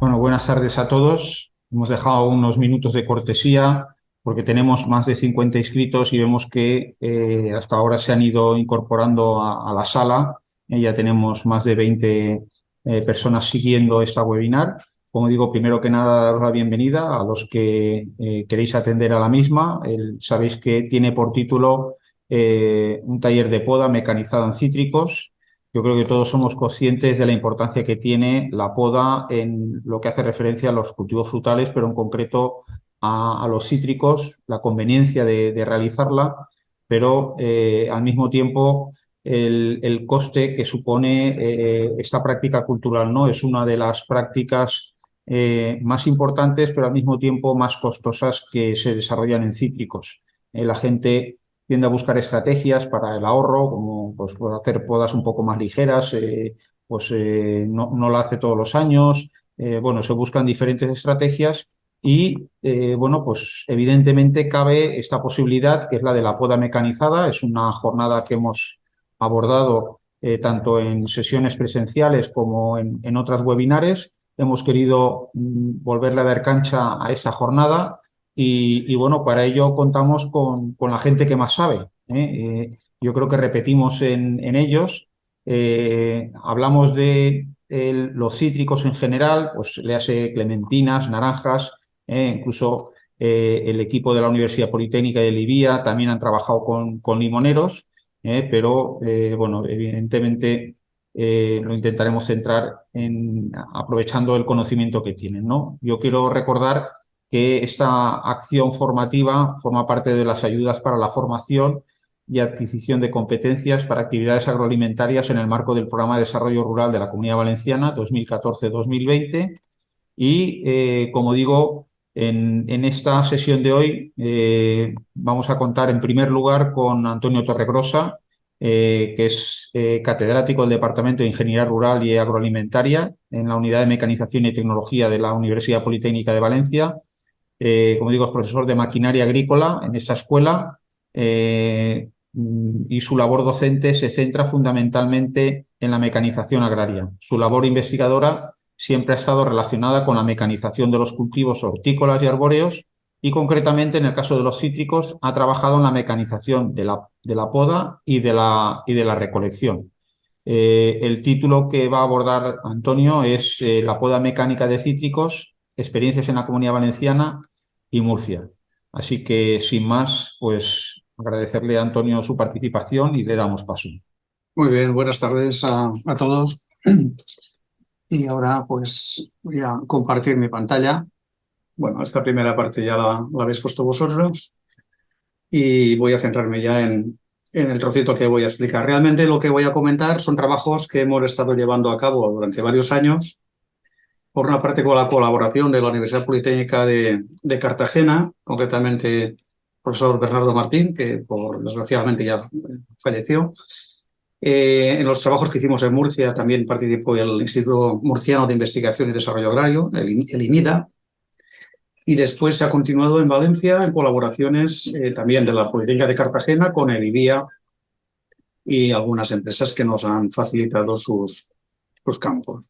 Bueno, buenas tardes a todos. Hemos dejado unos minutos de cortesía porque tenemos más de 50 inscritos y vemos que hasta ahora se han ido incorporando a la sala. Ya tenemos más de 20 personas siguiendo esta webinar. Como digo, primero que nada, daros la bienvenida a los que queréis atender a la misma. Sabéis que tiene por título un taller de poda mecanizada en cítricos. Yo creo que todos somos conscientes de la importancia que tiene la poda en lo que hace referencia a los cultivos frutales, pero en concreto a los cítricos, la conveniencia de realizarla, pero al mismo tiempo el coste que supone esta práctica cultural, ¿no? Es una de las prácticas más importantes, pero al mismo tiempo más costosas que se desarrollan en cítricos. La gente tiende a buscar estrategias para el ahorro, como pues, hacer podas un poco más ligeras, no la hace todos los años. Bueno, se buscan diferentes estrategias y, bueno, pues evidentemente cabe esta posibilidad que es la de la poda mecanizada. Es una jornada que hemos abordado tanto en sesiones presenciales como en otras webinares. Hemos querido volverle a dar cancha a esa jornada y bueno, para ello contamos con la gente que más sabe. Yo creo que repetimos en ellos. Hablamos de los cítricos en general, pues le hace clementinas, naranjas, incluso el equipo de la Universidad Politécnica de Libia también han trabajado con limoneros, pero bueno, evidentemente lo intentaremos centrar aprovechando el conocimiento que tienen, ¿no? Yo quiero recordar que esta acción formativa forma parte de las ayudas para la formación y adquisición de competencias para actividades agroalimentarias en el marco del Programa de Desarrollo Rural de la Comunidad Valenciana 2014-2020. Y, como digo, en esta sesión de hoy vamos a contar en primer lugar con Antonio Torregrosa, que es catedrático del Departamento de Ingeniería Rural y Agroalimentaria en la Unidad de Mecanización y Tecnología de la Universidad Politécnica de Valencia. Como digo, es profesor de maquinaria agrícola en esta escuela y su labor docente se centra fundamentalmente en la mecanización agraria. Su labor investigadora siempre ha estado relacionada con la mecanización de los cultivos hortícolas y arbóreos y concretamente en el caso de los cítricos ha trabajado en la mecanización de la poda y de la recolección. El título que va a abordar Antonio es La poda mecánica de cítricos, experiencias en la Comunidad Valenciana y Murcia. Así que, sin más, pues agradecerle a Antonio su participación y le damos paso. Muy bien, buenas tardes a todos. Y ahora pues voy a compartir mi pantalla. Bueno, esta primera parte ya la habéis puesto vosotros y voy a centrarme ya en el trocito que voy a explicar. Realmente lo que voy a comentar son trabajos que hemos estado llevando a cabo durante varios años. Por una parte con la colaboración de la Universidad Politécnica de Cartagena, concretamente el profesor Bernardo Martín, que desgraciadamente ya falleció. En los trabajos que hicimos en Murcia también participó el Instituto Murciano de Investigación y Desarrollo Agrario, el IMIDA, y después se ha continuado en Valencia en colaboraciones también de la Politécnica de Cartagena con el IBIA y algunas empresas que nos han facilitado sus campos.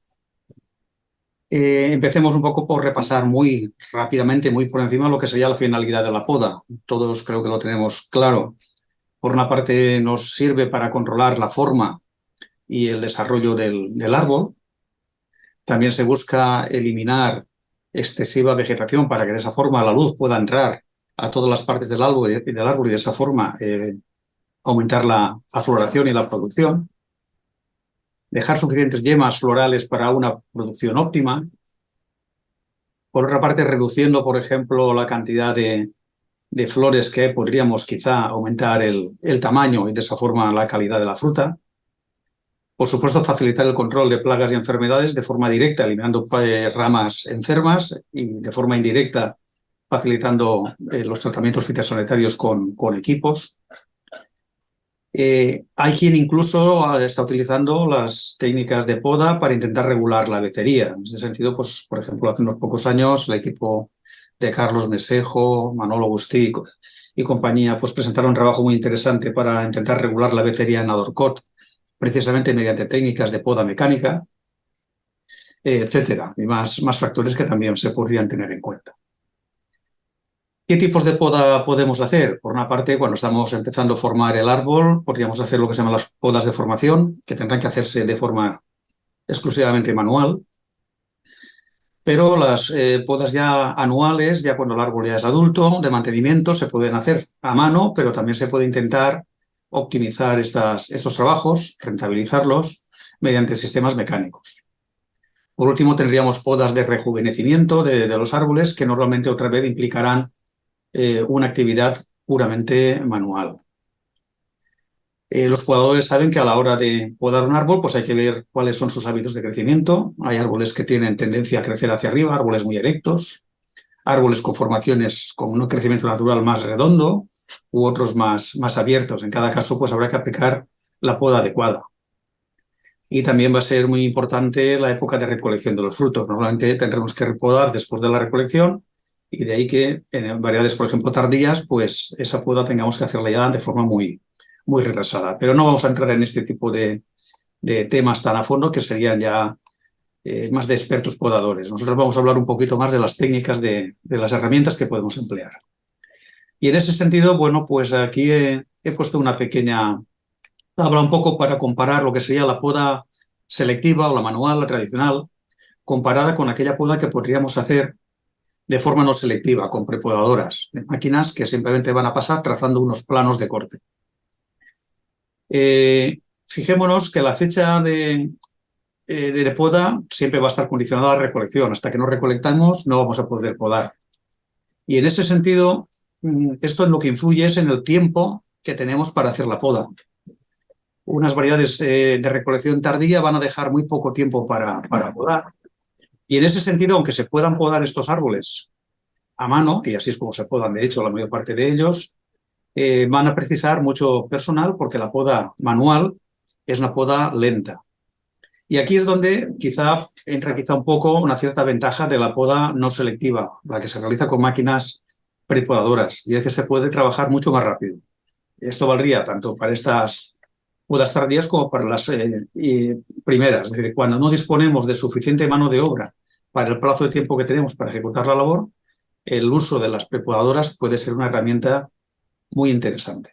Empecemos un poco por repasar muy rápidamente, muy por encima, lo que sería la finalidad de la poda. Todos creo que lo tenemos claro. Por una parte nos sirve para controlar la forma y el desarrollo del árbol. También se busca eliminar excesiva vegetación para que de esa forma la luz pueda entrar a todas las partes del árbol y de esa forma aumentar la floración y la producción. Dejar suficientes yemas florales para una producción óptima. Por otra parte, reduciendo, por ejemplo, la cantidad de flores que podríamos quizá aumentar el tamaño y de esa forma la calidad de la fruta. Por supuesto, facilitar el control de plagas y enfermedades de forma directa, eliminando ramas enfermas y de forma indirecta, facilitando los tratamientos fitosanitarios con equipos. Hay quien incluso está utilizando las técnicas de poda para intentar regular la becería. En ese sentido, pues, por ejemplo, hace unos pocos años el equipo de Carlos Mesejo, Manolo Agustí y compañía pues, presentaron un trabajo muy interesante para intentar regular la becería en Adorcot, precisamente mediante técnicas de poda mecánica. etcétera, y más factores que también se podrían tener en cuenta. ¿Qué tipos de poda podemos hacer? Por una parte, cuando estamos empezando a formar el árbol, podríamos hacer lo que se llaman las podas de formación, que tendrán que hacerse de forma exclusivamente manual. Pero las podas ya anuales, ya cuando el árbol ya es adulto, de mantenimiento, se pueden hacer a mano, pero también se puede intentar optimizar estos trabajos, rentabilizarlos mediante sistemas mecánicos. Por último, tendríamos podas de rejuvenecimiento de los árboles, que normalmente otra vez implicarán una actividad puramente manual. Los podadores saben que a la hora de podar un árbol, pues hay que ver cuáles son sus hábitos de crecimiento. Hay árboles que tienen tendencia a crecer hacia arriba, árboles muy erectos, árboles con formaciones con un crecimiento natural más redondo u otros más abiertos. En cada caso, pues habrá que aplicar la poda adecuada. Y también va a ser muy importante la época de recolección de los frutos. Normalmente tendremos que podar después de la recolección y de ahí que en variedades, por ejemplo, tardías, pues esa poda tengamos que hacerla ya de forma muy retrasada. Pero no vamos a entrar en este tipo de temas tan a fondo, que serían ya más de expertos podadores. Nosotros vamos a hablar un poquito más de las técnicas de las herramientas que podemos emplear. Y en ese sentido, bueno, pues aquí he puesto una pequeña tabla un poco para comparar lo que sería la poda selectiva o la manual, la tradicional, comparada con aquella poda que podríamos hacer de forma no selectiva, con prepodadoras, de máquinas que simplemente van a pasar trazando unos planos de corte. Fijémonos que la fecha de poda siempre va a estar condicionada a la recolección. Hasta que no recolectamos no vamos a poder podar. Y en ese sentido, esto en lo que influye es en el tiempo que tenemos para hacer la poda. Unas variedades de recolección tardía van a dejar muy poco tiempo para podar. Y en ese sentido, aunque se puedan podar estos árboles a mano, y así es como se podan, de hecho, la mayor parte de ellos, van a precisar mucho personal porque la poda manual es una poda lenta. Y aquí es donde entra un poco una cierta ventaja de la poda no selectiva, la que se realiza con máquinas prepodadoras, y es que se puede trabajar mucho más rápido. Esto valdría tanto para estas podas tardías como para las primeras. Es decir, cuando no disponemos de suficiente mano de obra para el plazo de tiempo que tenemos para ejecutar la labor, el uso de las prepodadoras puede ser una herramienta muy interesante.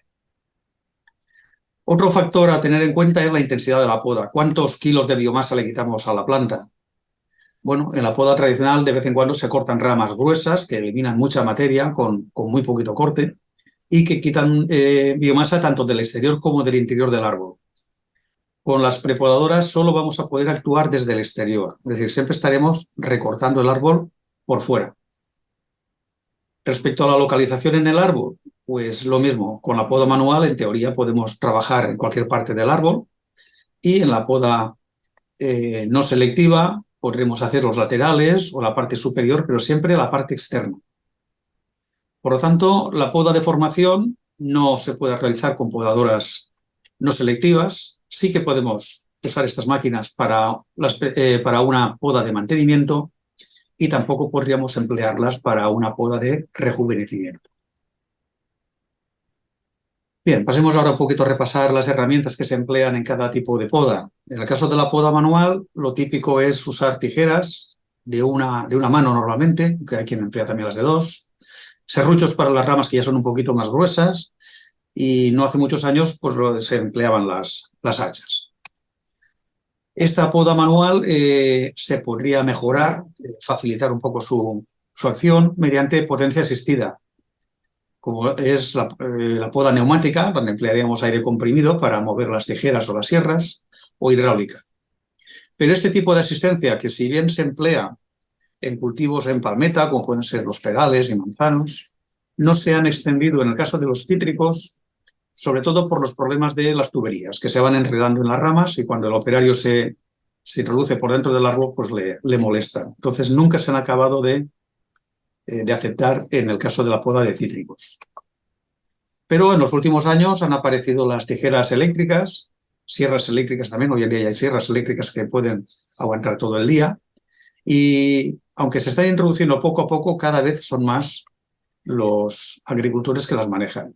Otro factor a tener en cuenta es la intensidad de la poda. ¿Cuántos kilos de biomasa le quitamos a la planta? Bueno, en la poda tradicional de vez en cuando se cortan ramas gruesas que eliminan mucha materia con muy poquito corte y que quitan biomasa tanto del exterior como del interior del árbol. Con las prepodadoras solo vamos a poder actuar desde el exterior, es decir, siempre estaremos recortando el árbol por fuera. Respecto a la localización en el árbol, pues lo mismo, con la poda manual en teoría podemos trabajar en cualquier parte del árbol y en la poda no selectiva podremos hacer los laterales o la parte superior, pero siempre la parte externa. Por lo tanto, la poda de formación no se puede realizar con podadoras no selectivas. Sí que podemos usar estas máquinas para una poda de mantenimiento y tampoco podríamos emplearlas para una poda de rejuvenecimiento. Bien, pasemos ahora un poquito a repasar las herramientas que se emplean en cada tipo de poda. En el caso de la poda manual, lo típico es usar tijeras de una mano normalmente, aunque hay quien emplea también las de dos, serruchos para las ramas que ya son un poquito más gruesas, y no hace muchos años pues se empleaban las hachas. Esta poda manual se podría mejorar, facilitar un poco su acción mediante potencia asistida, como es la poda neumática, donde emplearíamos aire comprimido para mover las tijeras o las sierras, o hidráulica. Pero este tipo de asistencia, que si bien se emplea en cultivos en palmeta, como pueden ser los perales y manzanos, no se han extendido en el caso de los cítricos, sobre todo por los problemas de las tuberías, que se van enredando en las ramas y cuando el operario se introduce por dentro del árbol, pues le molesta. Entonces nunca se han acabado de aceptar en el caso de la poda de cítricos. Pero en los últimos años han aparecido las tijeras eléctricas, sierras eléctricas también. Hoy en día ya hay sierras eléctricas que pueden aguantar todo el día. Y aunque se están introduciendo poco a poco, cada vez son más los agricultores que las manejan.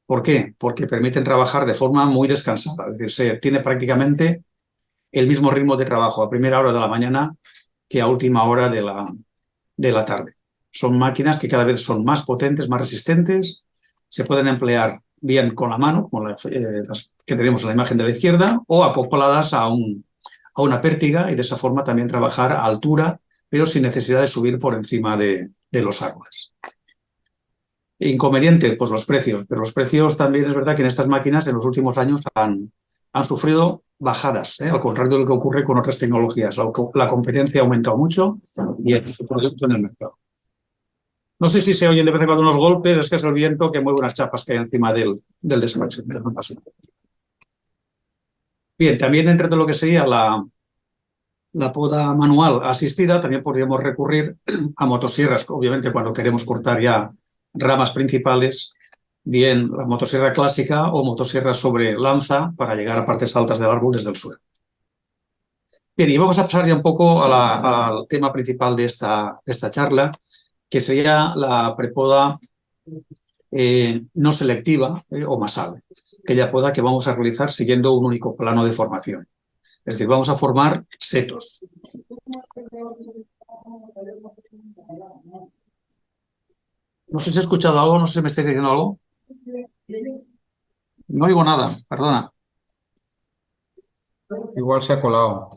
¿Por qué? Porque permiten trabajar de forma muy descansada. Es decir, se tiene prácticamente el mismo ritmo de trabajo a primera hora de la mañana que a última hora de la tarde. Son máquinas que cada vez son más potentes, más resistentes, se pueden emplear bien con la mano, como las que tenemos en la imagen de la izquierda, o acopladas a una pértiga y de esa forma también trabajar a altura, pero sin necesidad de subir por encima de los árboles. Inconveniente, pues los precios, pero los precios también es verdad que en estas máquinas en los últimos años han sufrido bajadas, al contrario de lo que ocurre con otras tecnologías. La competencia ha aumentado mucho y hay mucho producto en el mercado. No sé si se oyen de vez en cuando unos golpes, es que es el viento que mueve unas chapas que hay encima del despacho. Bien, también entre todo lo que sería la poda manual asistida, también podríamos recurrir a motosierras, obviamente cuando queremos cortar ya ramas principales, bien la motosierra clásica o motosierra sobre lanza para llegar a partes altas del árbol desde el suelo. Bien, y vamos a pasar ya un poco al tema principal de esta charla, que sería la prepoda no selectiva o masal, aquella poda que vamos a realizar siguiendo un único plano de formación. Es decir, vamos a formar setos. No sé si he escuchado algo, no sé si me estáis diciendo algo. No oigo nada, perdona. Igual se ha colado.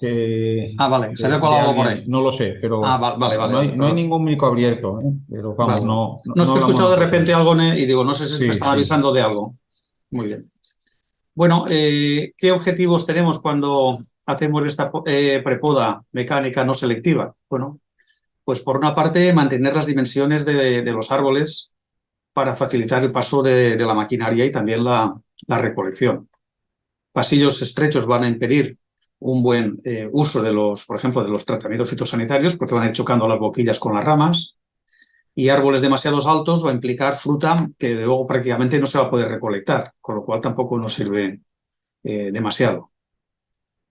Vale, se había colado algo por ahí. No lo sé, pero no hay ningún micro abierto. Pero vamos, vale. No es que he escuchado de repente algo y digo, no sé si me están avisando de algo. Muy bien. Bueno, ¿qué objetivos tenemos cuando hacemos esta prepoda mecánica no selectiva? Bueno, pues por una parte mantener las dimensiones de los árboles para facilitar el paso de la maquinaria y también la recolección. Pasillos estrechos van a impedir un buen uso por ejemplo, de los tratamientos fitosanitarios, porque van a ir chocando las boquillas con las ramas, y árboles demasiado altos va a implicar fruta que luego prácticamente no se va a poder recolectar, con lo cual tampoco nos sirve demasiado.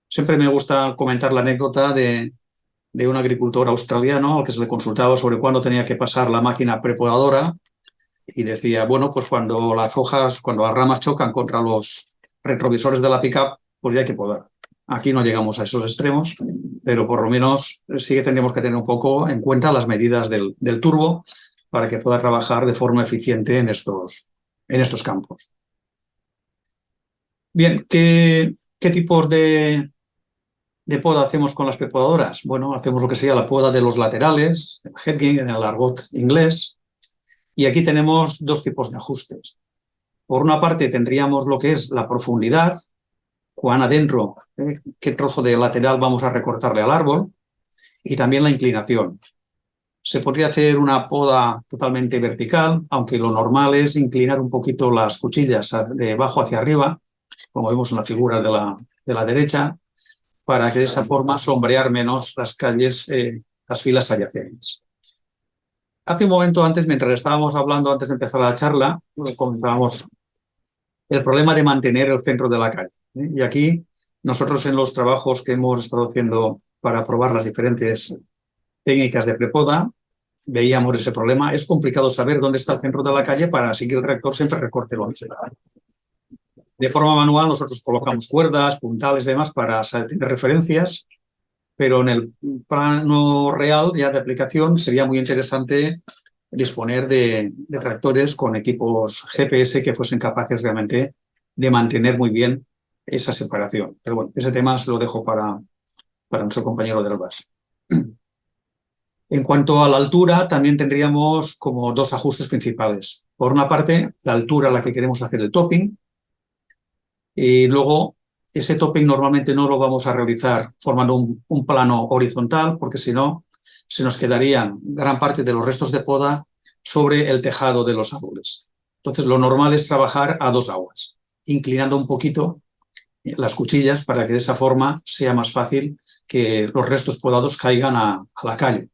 Siempre me gusta comentar la anécdota de un agricultor australiano al que se le consultaba sobre cuándo tenía que pasar la máquina prepodadora y decía, bueno, pues cuando las ramas chocan contra los retrovisores de la pickup, pues ya hay que podar. Aquí no llegamos a esos extremos, pero por lo menos sí que tendríamos que tener un poco en cuenta las medidas del turbo para que pueda trabajar de forma eficiente en estos campos. Bien, ¿qué tipos de poda hacemos con las prepodadoras? Bueno, hacemos lo que sería la poda de los laterales, el hedging en el argot inglés, y aquí tenemos dos tipos de ajustes. Por una parte tendríamos lo que es la profundidad, cuán adentro, qué trozo de lateral vamos a recortarle al árbol, y también la inclinación. Se podría hacer una poda totalmente vertical, aunque lo normal es inclinar un poquito las cuchillas de abajo hacia arriba, como vemos en la figura de la derecha, para que de esa forma sombrear menos las calles, las filas adyacentes. Hace un momento antes, mientras estábamos hablando, antes de empezar la charla, comentábamos el problema de mantener el centro de la calle. Y aquí, nosotros en los trabajos que hemos estado haciendo para probar las diferentes técnicas de prepoda, veíamos ese problema. Es complicado saber dónde está el centro de la calle para así que el rector siempre recorte lo mismo. De forma manual, nosotros colocamos cuerdas, puntales y demás para tener referencias, pero en el plano real ya de aplicación sería muy interesante disponer de tractores con equipos GPS que fuesen capaces realmente de mantener muy bien esa separación. Pero bueno, ese tema se lo dejo para nuestro compañero del BAS. En cuanto a la altura, también tendríamos como dos ajustes principales. Por una parte, la altura a la que queremos hacer el topping, y luego ese topping normalmente no lo vamos a realizar formando un plano horizontal, porque si no, se nos quedarían gran parte de los restos de poda sobre el tejado de los árboles. Entonces, lo normal es trabajar a dos aguas, inclinando un poquito las cuchillas para que de esa forma sea más fácil que los restos podados caigan a la calle.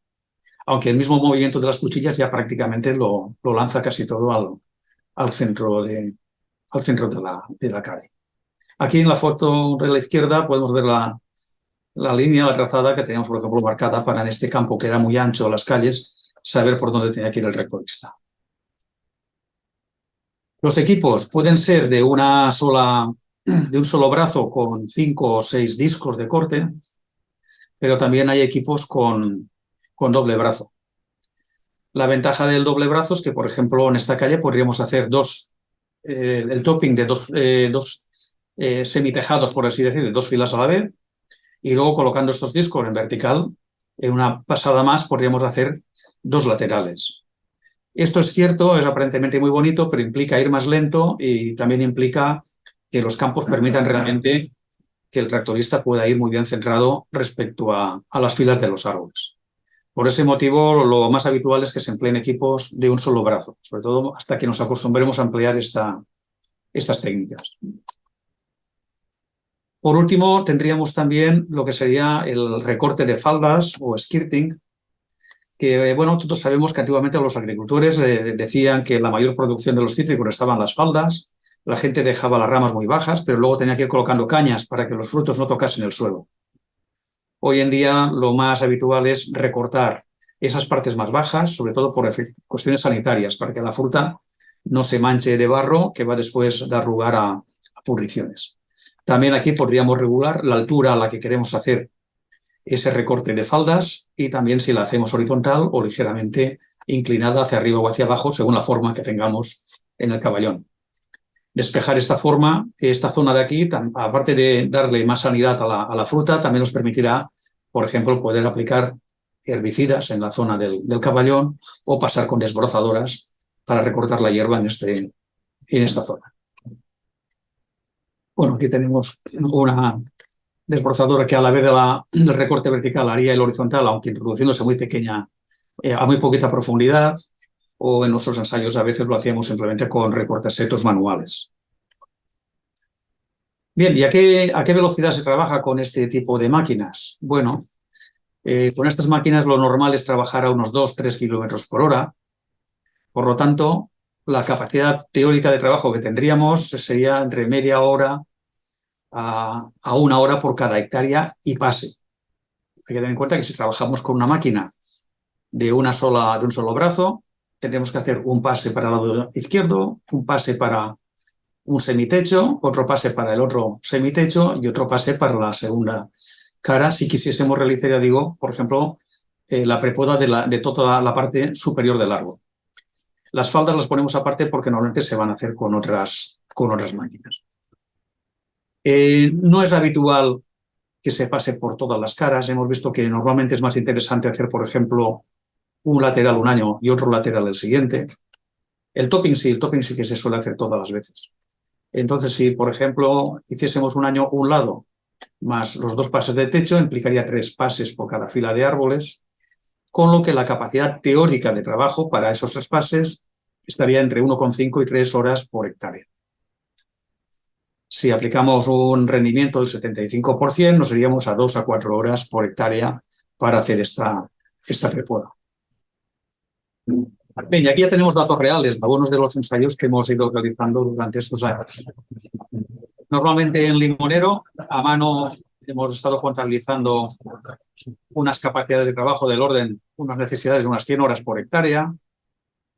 Aunque el mismo movimiento de las cuchillas ya prácticamente lo lanza casi todo al centro de la calle. Aquí en la foto de la izquierda podemos ver la línea, la trazada que teníamos, por ejemplo, marcada para en este campo que era muy ancho las calles, saber por dónde tenía que ir el rectorista. Los equipos pueden ser de un solo brazo con 5 o 6 discos de corte, pero también hay equipos con doble brazo. La ventaja del doble brazo es que, por ejemplo, en esta calle podríamos hacer el topping de dos semitejados, por así decir, de 2 filas a la vez, y luego colocando estos discos en vertical, en una pasada más podríamos hacer 2 laterales. Esto es cierto, es aparentemente muy bonito, pero implica ir más lento y también implica que los campos permitan realmente que el tractorista pueda ir muy bien centrado respecto a las filas de los árboles. Por ese motivo, lo más habitual es que se empleen equipos de un solo brazo, sobre todo hasta que nos acostumbremos a emplear estas técnicas. Por último, tendríamos también lo que sería el recorte de faldas o skirting, que, bueno, todos sabemos que antiguamente los agricultores decían que la mayor producción de los cítricos estaba en las faldas, la gente dejaba las ramas muy bajas, pero luego tenía que ir colocando cañas para que los frutos no tocasen el suelo. Hoy en día lo más habitual es recortar esas partes más bajas, sobre todo por cuestiones sanitarias, para que la fruta no se manche de barro que va después dar lugar a pudriciones. También aquí podríamos regular la altura a la que queremos hacer ese recorte de faldas y también si la hacemos horizontal o ligeramente inclinada hacia arriba o hacia abajo según la forma que tengamos en el caballón. Despejar esta zona de aquí, aparte de darle más sanidad a la fruta, también nos permitirá, por ejemplo, poder aplicar herbicidas en la zona del caballón o pasar con desbrozadoras para recortar la hierba en esta zona. Bueno, aquí tenemos una desbrozadora que a la vez del recorte vertical haría el horizontal, aunque introduciéndose muy pequeña, a muy poquita profundidad, o en nuestros ensayos a veces lo hacíamos simplemente con recortes secos manuales. Bien, ¿y a qué velocidad se trabaja con este tipo de máquinas? Bueno, con estas máquinas lo normal es trabajar a unos 2-3 kilómetros por hora. Por lo tanto, la capacidad teórica de trabajo que tendríamos sería entre media hora a 1 hora por cada hectárea y pase. Hay que tener en cuenta que si trabajamos con una máquina de un solo brazo, tendremos que hacer un pase para el lado izquierdo, un pase para un semitecho, otro pase para el otro semitecho y otro pase para la segunda cara, si quisiésemos realizar, ya digo, por ejemplo, la prepoda de toda la parte superior del árbol. Las faldas las ponemos aparte porque normalmente se van a hacer con otras máquinas. No es habitual que se pase por todas las caras. Hemos visto que normalmente es más interesante hacer, por ejemplo, un lateral un año y otro lateral el siguiente. El topping sí que se suele hacer todas las veces. Entonces, si, por ejemplo, hiciésemos un año un lado más los 2 pases de techo, implicaría 3 pases por cada fila de árboles, con lo que la capacidad teórica de trabajo para esos 3 pases estaría entre 1,5 y 3 horas por hectárea. Si aplicamos un rendimiento del 75%, nos iríamos a 2 a 4 horas por hectárea para hacer esta prepoda. Bien, y aquí ya tenemos datos reales, algunos de los ensayos que hemos ido realizando durante estos años. Normalmente en limonero, a mano, hemos estado contabilizando unas capacidades de trabajo del orden, unas necesidades de unas 100 horas por hectárea.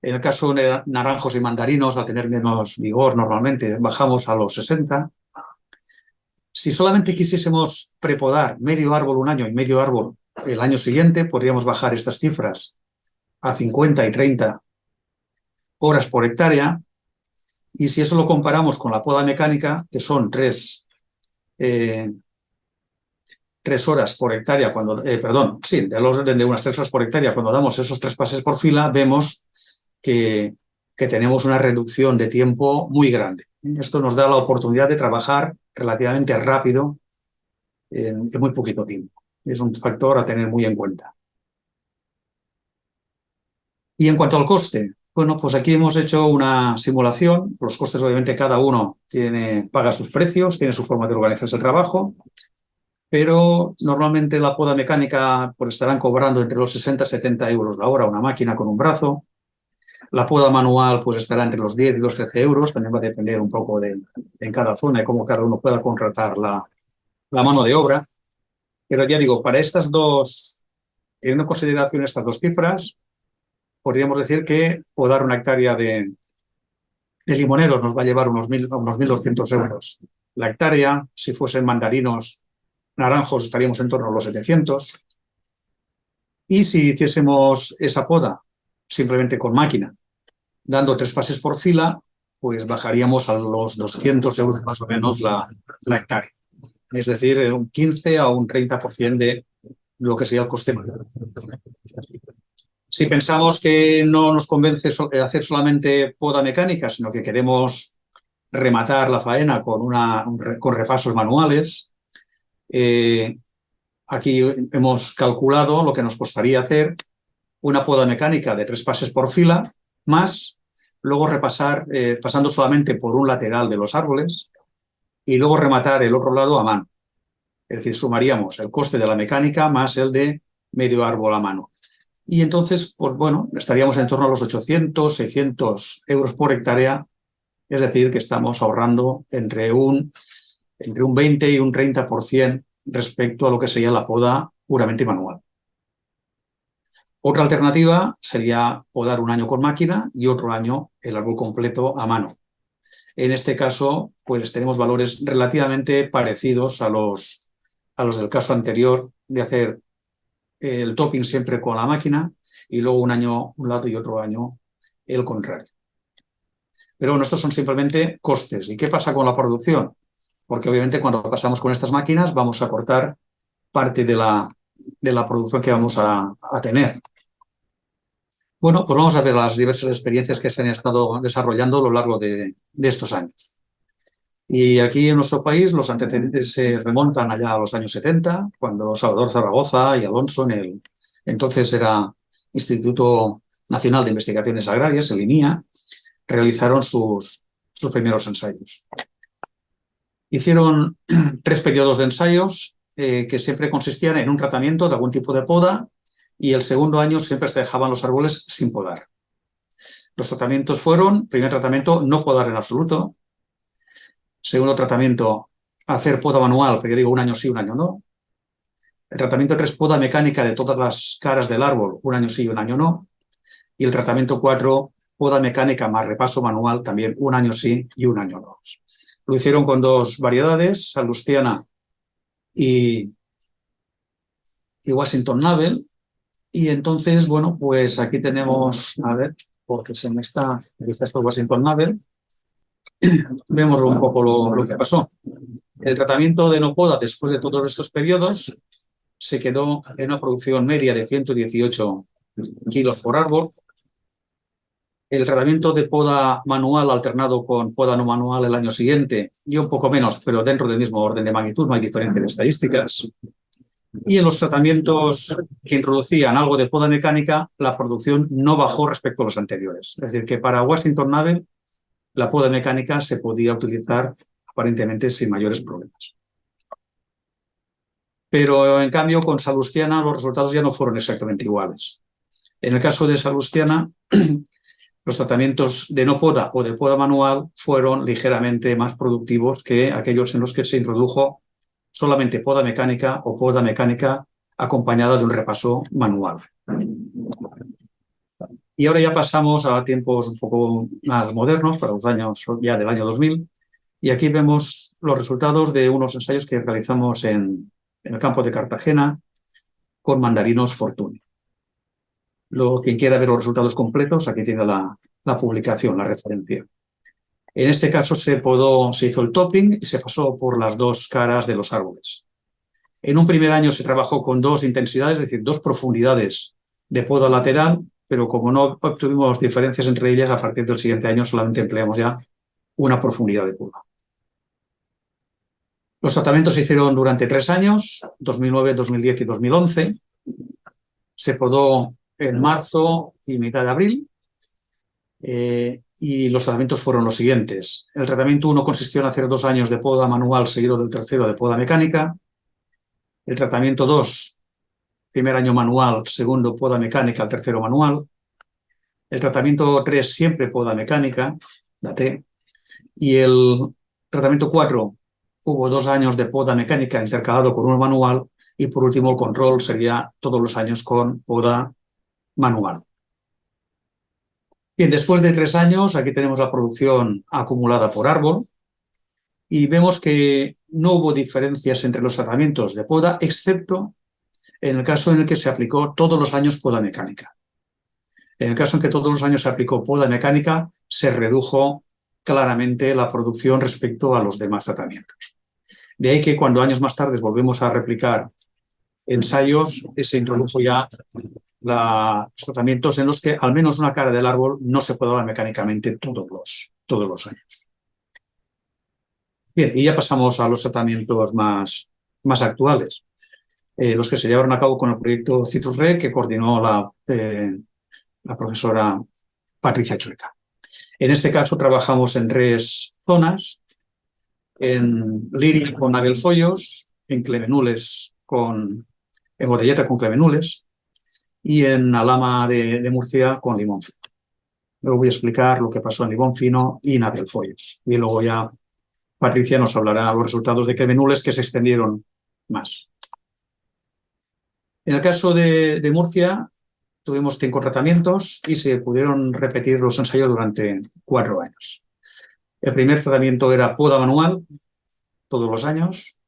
En el caso de naranjos y mandarinos, al tener menos vigor normalmente, bajamos a los 60. Si solamente quisiésemos prepodar medio árbol un año y medio árbol el año siguiente, podríamos bajar estas cifras a 50 y 30 horas por hectárea. Y si eso lo comparamos con la poda mecánica, que son 3 horas por hectárea, del orden de unas 3 horas por hectárea, cuando damos esos 3 pases por fila, vemos que tenemos una reducción de tiempo muy grande. Esto nos da la oportunidad de trabajar relativamente rápido en muy poquito tiempo. Es un factor a tener muy en cuenta. Y en cuanto al coste, bueno, pues aquí hemos hecho una simulación. Los costes, obviamente, cada uno paga sus precios, tiene su forma de organizarse el trabajo, pero normalmente la poda mecánica pues estarán cobrando entre los 60 y 70 euros la hora, una máquina con un brazo. La poda manual pues estará entre los 10 y los 13 euros, también va a depender un poco en cada zona y cómo cada uno pueda contratar la mano de obra. Pero ya digo, para teniendo en consideración estas 2 cifras, podríamos decir que podar una hectárea de limoneros nos va a llevar unos 1.200 euros la hectárea. Si fuesen mandarinos, naranjos estaríamos en torno a los 700. Y si hiciésemos esa poda simplemente con máquina, dando 3 pases por fila, pues bajaríamos a los 200 euros más o menos la hectárea. Es decir, un 15 a un 30% de lo que sería el coste manual. Si pensamos que no nos convence hacer solamente poda mecánica, sino que queremos rematar la faena con repasos manuales, aquí hemos calculado lo que nos costaría hacer una poda mecánica de 3 pases por fila, más luego repasar, pasando solamente por un lateral de los árboles, y luego rematar el otro lado a mano. Es decir, sumaríamos el coste de la mecánica más el de medio árbol a mano. Y entonces, pues bueno, estaríamos en torno a los 800, 600 euros por hectárea, es decir, que estamos ahorrando entre un 20 y un 30% respecto a lo que sería la poda puramente manual. Otra alternativa sería podar un año con máquina y otro año el árbol completo a mano. En este caso, pues tenemos valores relativamente parecidos a los del caso anterior, de hacer el topping siempre con la máquina y luego un año un lado y otro año el contrario. Pero bueno, estos son simplemente costes. ¿Y qué pasa con la producción? Porque obviamente cuando pasamos con estas máquinas vamos a cortar parte de la producción que vamos a tener. Bueno, pues vamos a ver las diversas experiencias que se han estado desarrollando a lo largo de estos años. Y aquí en nuestro país los antecedentes se remontan allá a los años 70, cuando Salvador Zaragoza y Alonso, entonces era Instituto Nacional de Investigaciones Agrarias, el INIA, realizaron sus primeros ensayos. Hicieron 3 periodos de ensayos que siempre consistían en un tratamiento de algún tipo de poda, y el segundo año siempre se dejaban los árboles sin podar. Los tratamientos fueron: primer tratamiento, no podar en absoluto; segundo tratamiento, hacer poda manual, pero yo digo un año sí, un año no; el tratamiento 3, poda mecánica de todas las caras del árbol, un año sí, un año no; y el tratamiento 4, poda mecánica más repaso manual, también un año sí y un año no. Lo hicieron con 2 variedades, Salustiana y Washington Navel. Y entonces, bueno, pues aquí tenemos, a ver, porque aquí está esto Washington Navel, vemos un poco lo que pasó. El tratamiento de no poda después de todos estos periodos se quedó en una producción media de 118 kilos por árbol. El tratamiento de poda manual alternado con poda no manual el año siguiente, y un poco menos, pero dentro del mismo orden de magnitud, no hay diferencias estadísticas. Y en los tratamientos que introducían algo de poda mecánica, la producción no bajó respecto a los anteriores. Es decir, que para Washington Navel la poda mecánica se podía utilizar aparentemente sin mayores problemas. Pero en cambio con Salustiana los resultados ya no fueron exactamente iguales. En el caso de Salustiana, los tratamientos de no poda o de poda manual fueron ligeramente más productivos que aquellos en los que se introdujo solamente poda mecánica o poda mecánica acompañada de un repaso manual. Y ahora ya pasamos a tiempos un poco más modernos, para los años ya del año 2000, y aquí vemos los resultados de unos ensayos que realizamos en el campo de Cartagena con mandarinos Fortuny. Quien quiera ver los resultados completos, aquí tiene la publicación, la referencia. En este caso se hizo el topping y se pasó por las 2 caras de los árboles. En un primer año se trabajó con 2 intensidades, es decir, 2 profundidades de poda lateral, pero como no obtuvimos diferencias entre ellas, a partir del siguiente año solamente empleamos ya una profundidad de poda. Los tratamientos se hicieron durante 3 años, 2009, 2010 y 2011. Se podó en marzo y mitad de abril. Y los tratamientos fueron los siguientes. El tratamiento 1 consistió en hacer 2 años de poda manual seguido del tercero de poda mecánica. El tratamiento 2, primer año manual, segundo poda mecánica, el tercero manual. El tratamiento 3, siempre poda mecánica, la T. Y el tratamiento 4, hubo 2 años de poda mecánica intercalado con uno manual. Y por último, el control sería todos los años con poda manual. Bien, después de 3 años, aquí tenemos la producción acumulada por árbol y vemos que no hubo diferencias entre los tratamientos de poda, excepto en el caso en el que se aplicó todos los años poda mecánica. En el caso en que todos los años se aplicó poda mecánica, se redujo claramente la producción respecto a los demás tratamientos. De ahí que cuando años más tarde volvemos a replicar ensayos, se introdujo ya los tratamientos en los que al menos una cara del árbol no se podaba mecánicamente todos los años. Bien, y ya pasamos a los tratamientos más actuales, los que se llevaron a cabo con el proyecto CitrusRe, que coordinó la profesora Patricia Chueca. En este caso trabajamos en 3 zonas, en liria con navelfollos, en clemenules en botelleta con clemenules y en alama de Murcia con limón fino. Luego voy a explicar lo que pasó en limón fino y navelfollos. Y luego ya Patricia nos hablará los resultados de clemenules que se extendieron más. En el caso de Murcia, tuvimos 5 tratamientos y se pudieron repetir los ensayos durante 4 años. El primer tratamiento era poda manual, todos los años.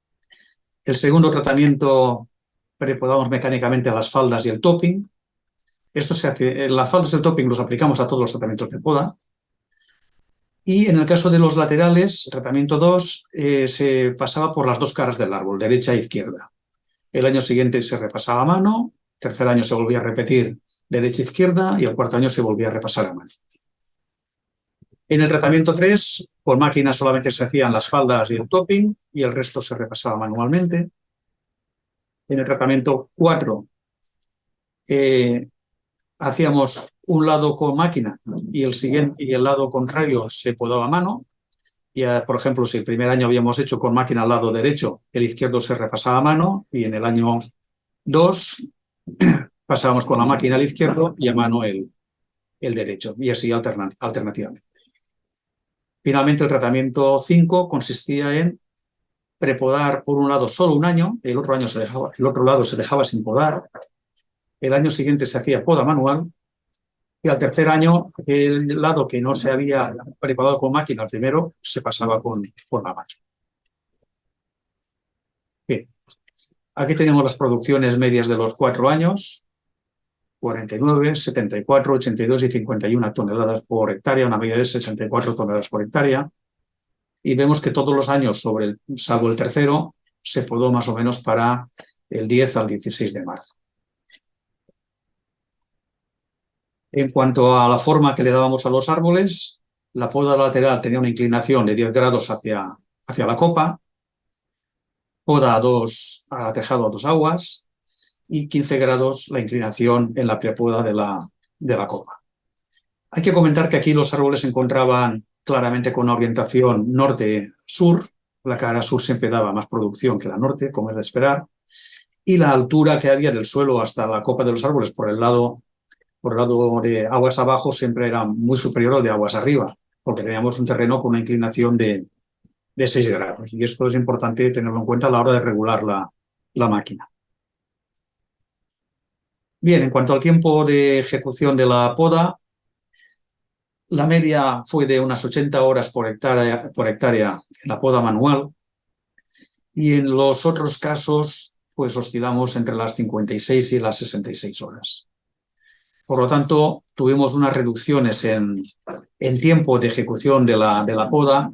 El segundo tratamiento prepodamos mecánicamente a las faldas y el topping. Esto se hace, las faldas y el topping los aplicamos a todos los tratamientos de poda. Y en el caso de los laterales, tratamiento 2, se pasaba por las 2 caras del árbol, derecha e izquierda. El año siguiente se repasaba a mano, tercer año se volvía a repetir derecha e izquierda y el cuarto año se volvía a repasar a mano. En el tratamiento 3, por máquina solamente se hacían las faldas y el topping y el resto se repasaba manualmente. En el tratamiento 4 hacíamos un lado con máquina y el lado contrario se podaba a mano. Ya, por ejemplo, si el primer año habíamos hecho con máquina al lado derecho, el izquierdo se repasaba a mano y en el año 2 pasábamos con la máquina al izquierdo y a mano el derecho y así alternativamente. Finalmente, el tratamiento 5 consistía en prepodar por un lado solo un año, el otro lado se dejaba sin podar, el año siguiente se hacía poda manual y al tercer año el lado que no se había preparado con máquina, el primero, se pasaba con la máquina. Bien, aquí tenemos las producciones medias de los 4 años, 49, 74, 82 y 51 toneladas por hectárea, una media de 64 toneladas por hectárea. Y vemos que todos los años, salvo el tercero, se podó más o menos para el 10 al 16 de marzo. En cuanto a la forma que le dábamos a los árboles, la poda lateral tenía una inclinación de 10 grados hacia la copa, poda a tejado a 2 aguas y 15 grados la inclinación en la prepoda de la copa. Hay que comentar que aquí los árboles se encontraban claramente con una orientación norte-sur. La cara sur siempre daba más producción que la norte, como es de esperar. Y la altura que había del suelo hasta la copa de los árboles por el lado de aguas abajo siempre era muy superior al de aguas arriba, porque teníamos un terreno con una inclinación de 6 grados. Y esto es importante tenerlo en cuenta a la hora de regular la máquina. Bien, en cuanto al tiempo de ejecución de la poda, la media fue de unas 80 horas por hectárea en la poda manual y en los otros casos pues oscilamos entre las 56 y las 66 horas. Por lo tanto, tuvimos unas reducciones en tiempo de ejecución de la poda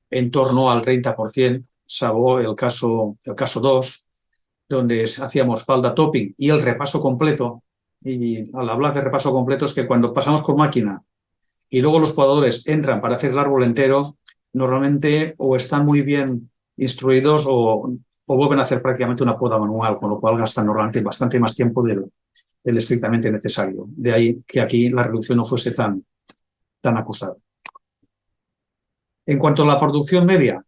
en torno al 30%, salvo el caso 2, donde hacíamos falda topping y el repaso completo. Y al hablar de repaso completo es que cuando pasamos por máquina y luego los podadores entran para hacer el árbol entero, normalmente o están muy bien instruidos o vuelven a hacer prácticamente una poda manual, con lo cual gastan normalmente bastante más tiempo del estrictamente necesario. De ahí que aquí la reducción no fuese tan acusada. En cuanto a la producción media,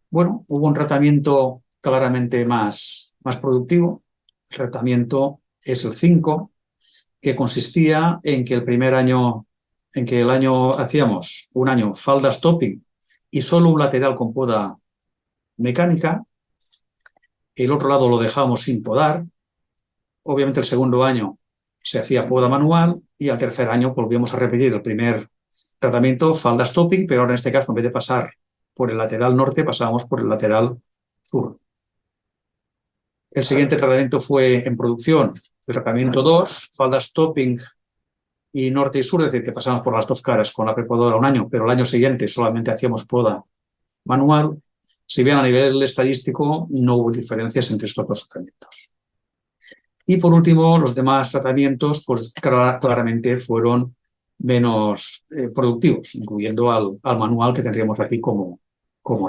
bueno, hubo un tratamiento claramente más productivo. El tratamiento es el 5, que consistía en que el año hacíamos un año faldas topping y solo un lateral con poda mecánica. El otro lado lo dejábamos sin podar. Obviamente el segundo año se hacía poda manual y al tercer año volvíamos a repetir el primer tratamiento, faldas topping, pero ahora en este caso en vez de pasar por el lateral norte, pasábamos por el lateral sur. El siguiente tratamiento fue en producción, el tratamiento 2, faldas topping y norte y sur, es decir, que pasamos por las dos caras con la prepodadora un año, pero el año siguiente solamente hacíamos poda manual. Si bien a nivel estadístico no hubo diferencias entre estos dos tratamientos. Y por último, los demás tratamientos pues claramente fueron menos productivos, incluyendo al manual que tendríamos aquí como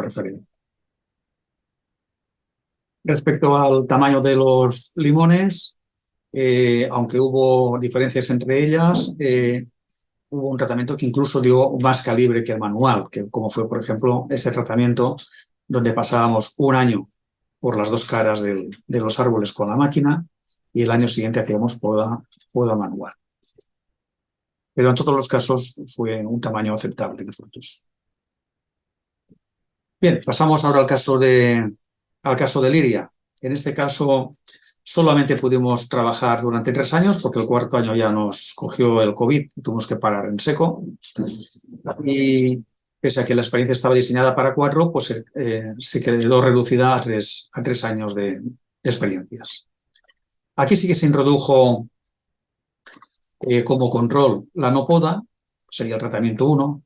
referencia. Respecto al tamaño de los limones, aunque hubo diferencias entre ellas, hubo un tratamiento que incluso dio más calibre que el manual, que como fue, por ejemplo, ese tratamiento donde pasábamos un año por las dos caras de los árboles con la máquina y el año siguiente hacíamos poda manual. Pero en todos los casos fue un tamaño aceptable de frutos. Bien, pasamos ahora al caso de Liria. En este caso solamente pudimos trabajar durante 3 años porque el cuarto año ya nos cogió el COVID y tuvimos que parar en seco. Y pese a que la experiencia estaba diseñada para 4, pues se quedó reducida a 3 años de experiencias. Aquí sí que se introdujo como control la no poda, sería el tratamiento 1.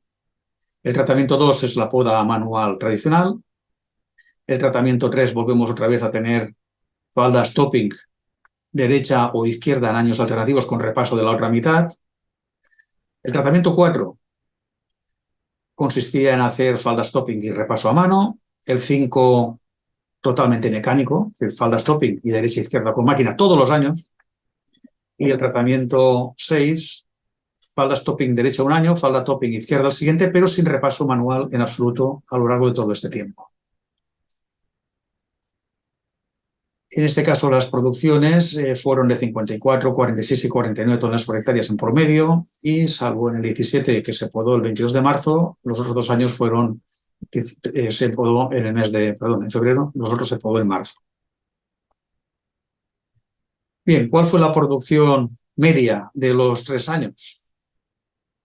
El tratamiento 2 es la poda manual tradicional. El tratamiento 3 volvemos otra vez a tener faldas topping derecha o izquierda en años alternativos con repaso de la otra mitad. El tratamiento 4 consistía en hacer faldas topping y repaso a mano. El 5 totalmente mecánico, es decir, faldas topping y derecha e izquierda con máquina todos los años. Y el tratamiento 6, faldas topping derecha un año, falda topping izquierda al siguiente, pero sin repaso manual en absoluto a lo largo de todo este tiempo. En este caso, las producciones fueron de 54, 46 y 49 toneladas por hectárea en promedio, y salvo en el 17, que se podó el 22 de marzo, los otros 2 años fueron se podó en el mes de, en febrero, los otros se podó en marzo. Bien, ¿cuál fue la producción media de los 3 años?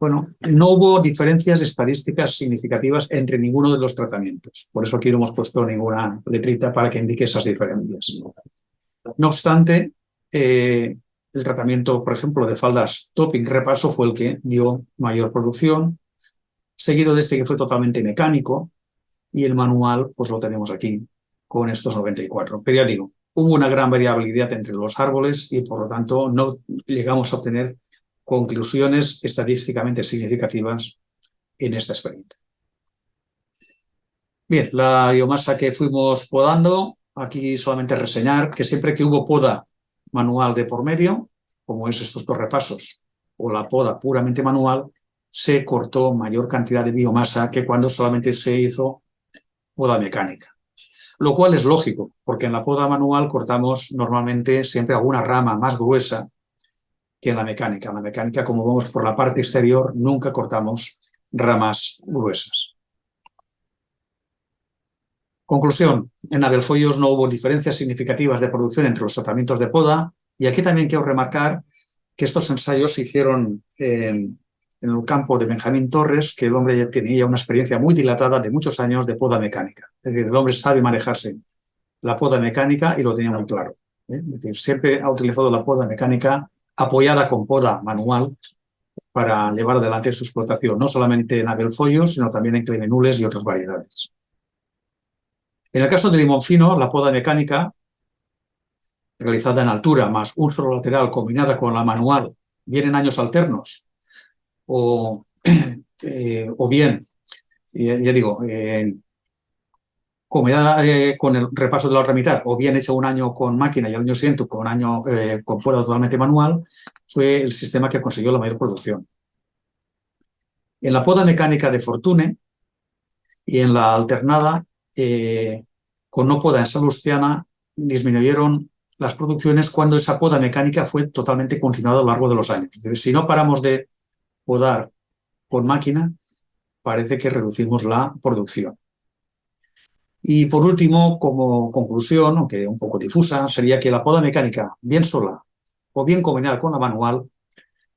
Bueno, no hubo diferencias estadísticas significativas entre ninguno de los tratamientos. Por eso aquí no hemos puesto ninguna letrita para que indique esas diferencias. No obstante, el tratamiento, por ejemplo, de faldas topping repaso fue el que dio mayor producción, seguido de este que fue totalmente mecánico, y el manual pues lo tenemos aquí con estos 94. Pero ya digo, hubo una gran variabilidad entre los árboles y por lo tanto no llegamos a obtener conclusiones estadísticamente significativas en esta experiencia. Bien, la biomasa que fuimos podando, aquí solamente reseñar que siempre que hubo poda manual de por medio, como es estos 2 repasos, o la poda puramente manual, se cortó mayor cantidad de biomasa que cuando solamente se hizo poda mecánica. Lo cual es lógico, porque en la poda manual cortamos normalmente siempre alguna rama más gruesa que en la mecánica. En la mecánica, como vemos por la parte exterior, nunca cortamos ramas gruesas. Conclusión, en Abelfollos no hubo diferencias significativas de producción entre los tratamientos de poda, y aquí también quiero remarcar que estos ensayos se hicieron en el campo de Benjamín Torres, que el hombre ya tenía una experiencia muy dilatada de muchos años de poda mecánica. Es decir, el hombre sabe manejarse la poda mecánica y lo tenía muy claro. Es decir, siempre ha utilizado la poda mecánica apoyada con poda manual para llevar adelante su explotación, no solamente en Abelfollos, sino también en Climenules y otras variedades. En el caso de limón fino, la poda mecánica, realizada en altura, más un solo lateral combinada con la manual, bien en años alternos, o bien, ya digo, combinada con el repaso de la otra mitad, o bien hecha un año con máquina y el año siguiente con año con poda totalmente manual, fue el sistema que consiguió la mayor producción. En la poda mecánica de Fortune y en la alternada con no poda en Salustiana disminuyeron las producciones cuando esa poda mecánica fue totalmente continuada a lo largo de los años. Es decir, si no paramos de podar con máquina, parece que reducimos la producción. Y por último, como conclusión, aunque un poco difusa, sería que la poda mecánica, bien sola o bien combinada con la manual,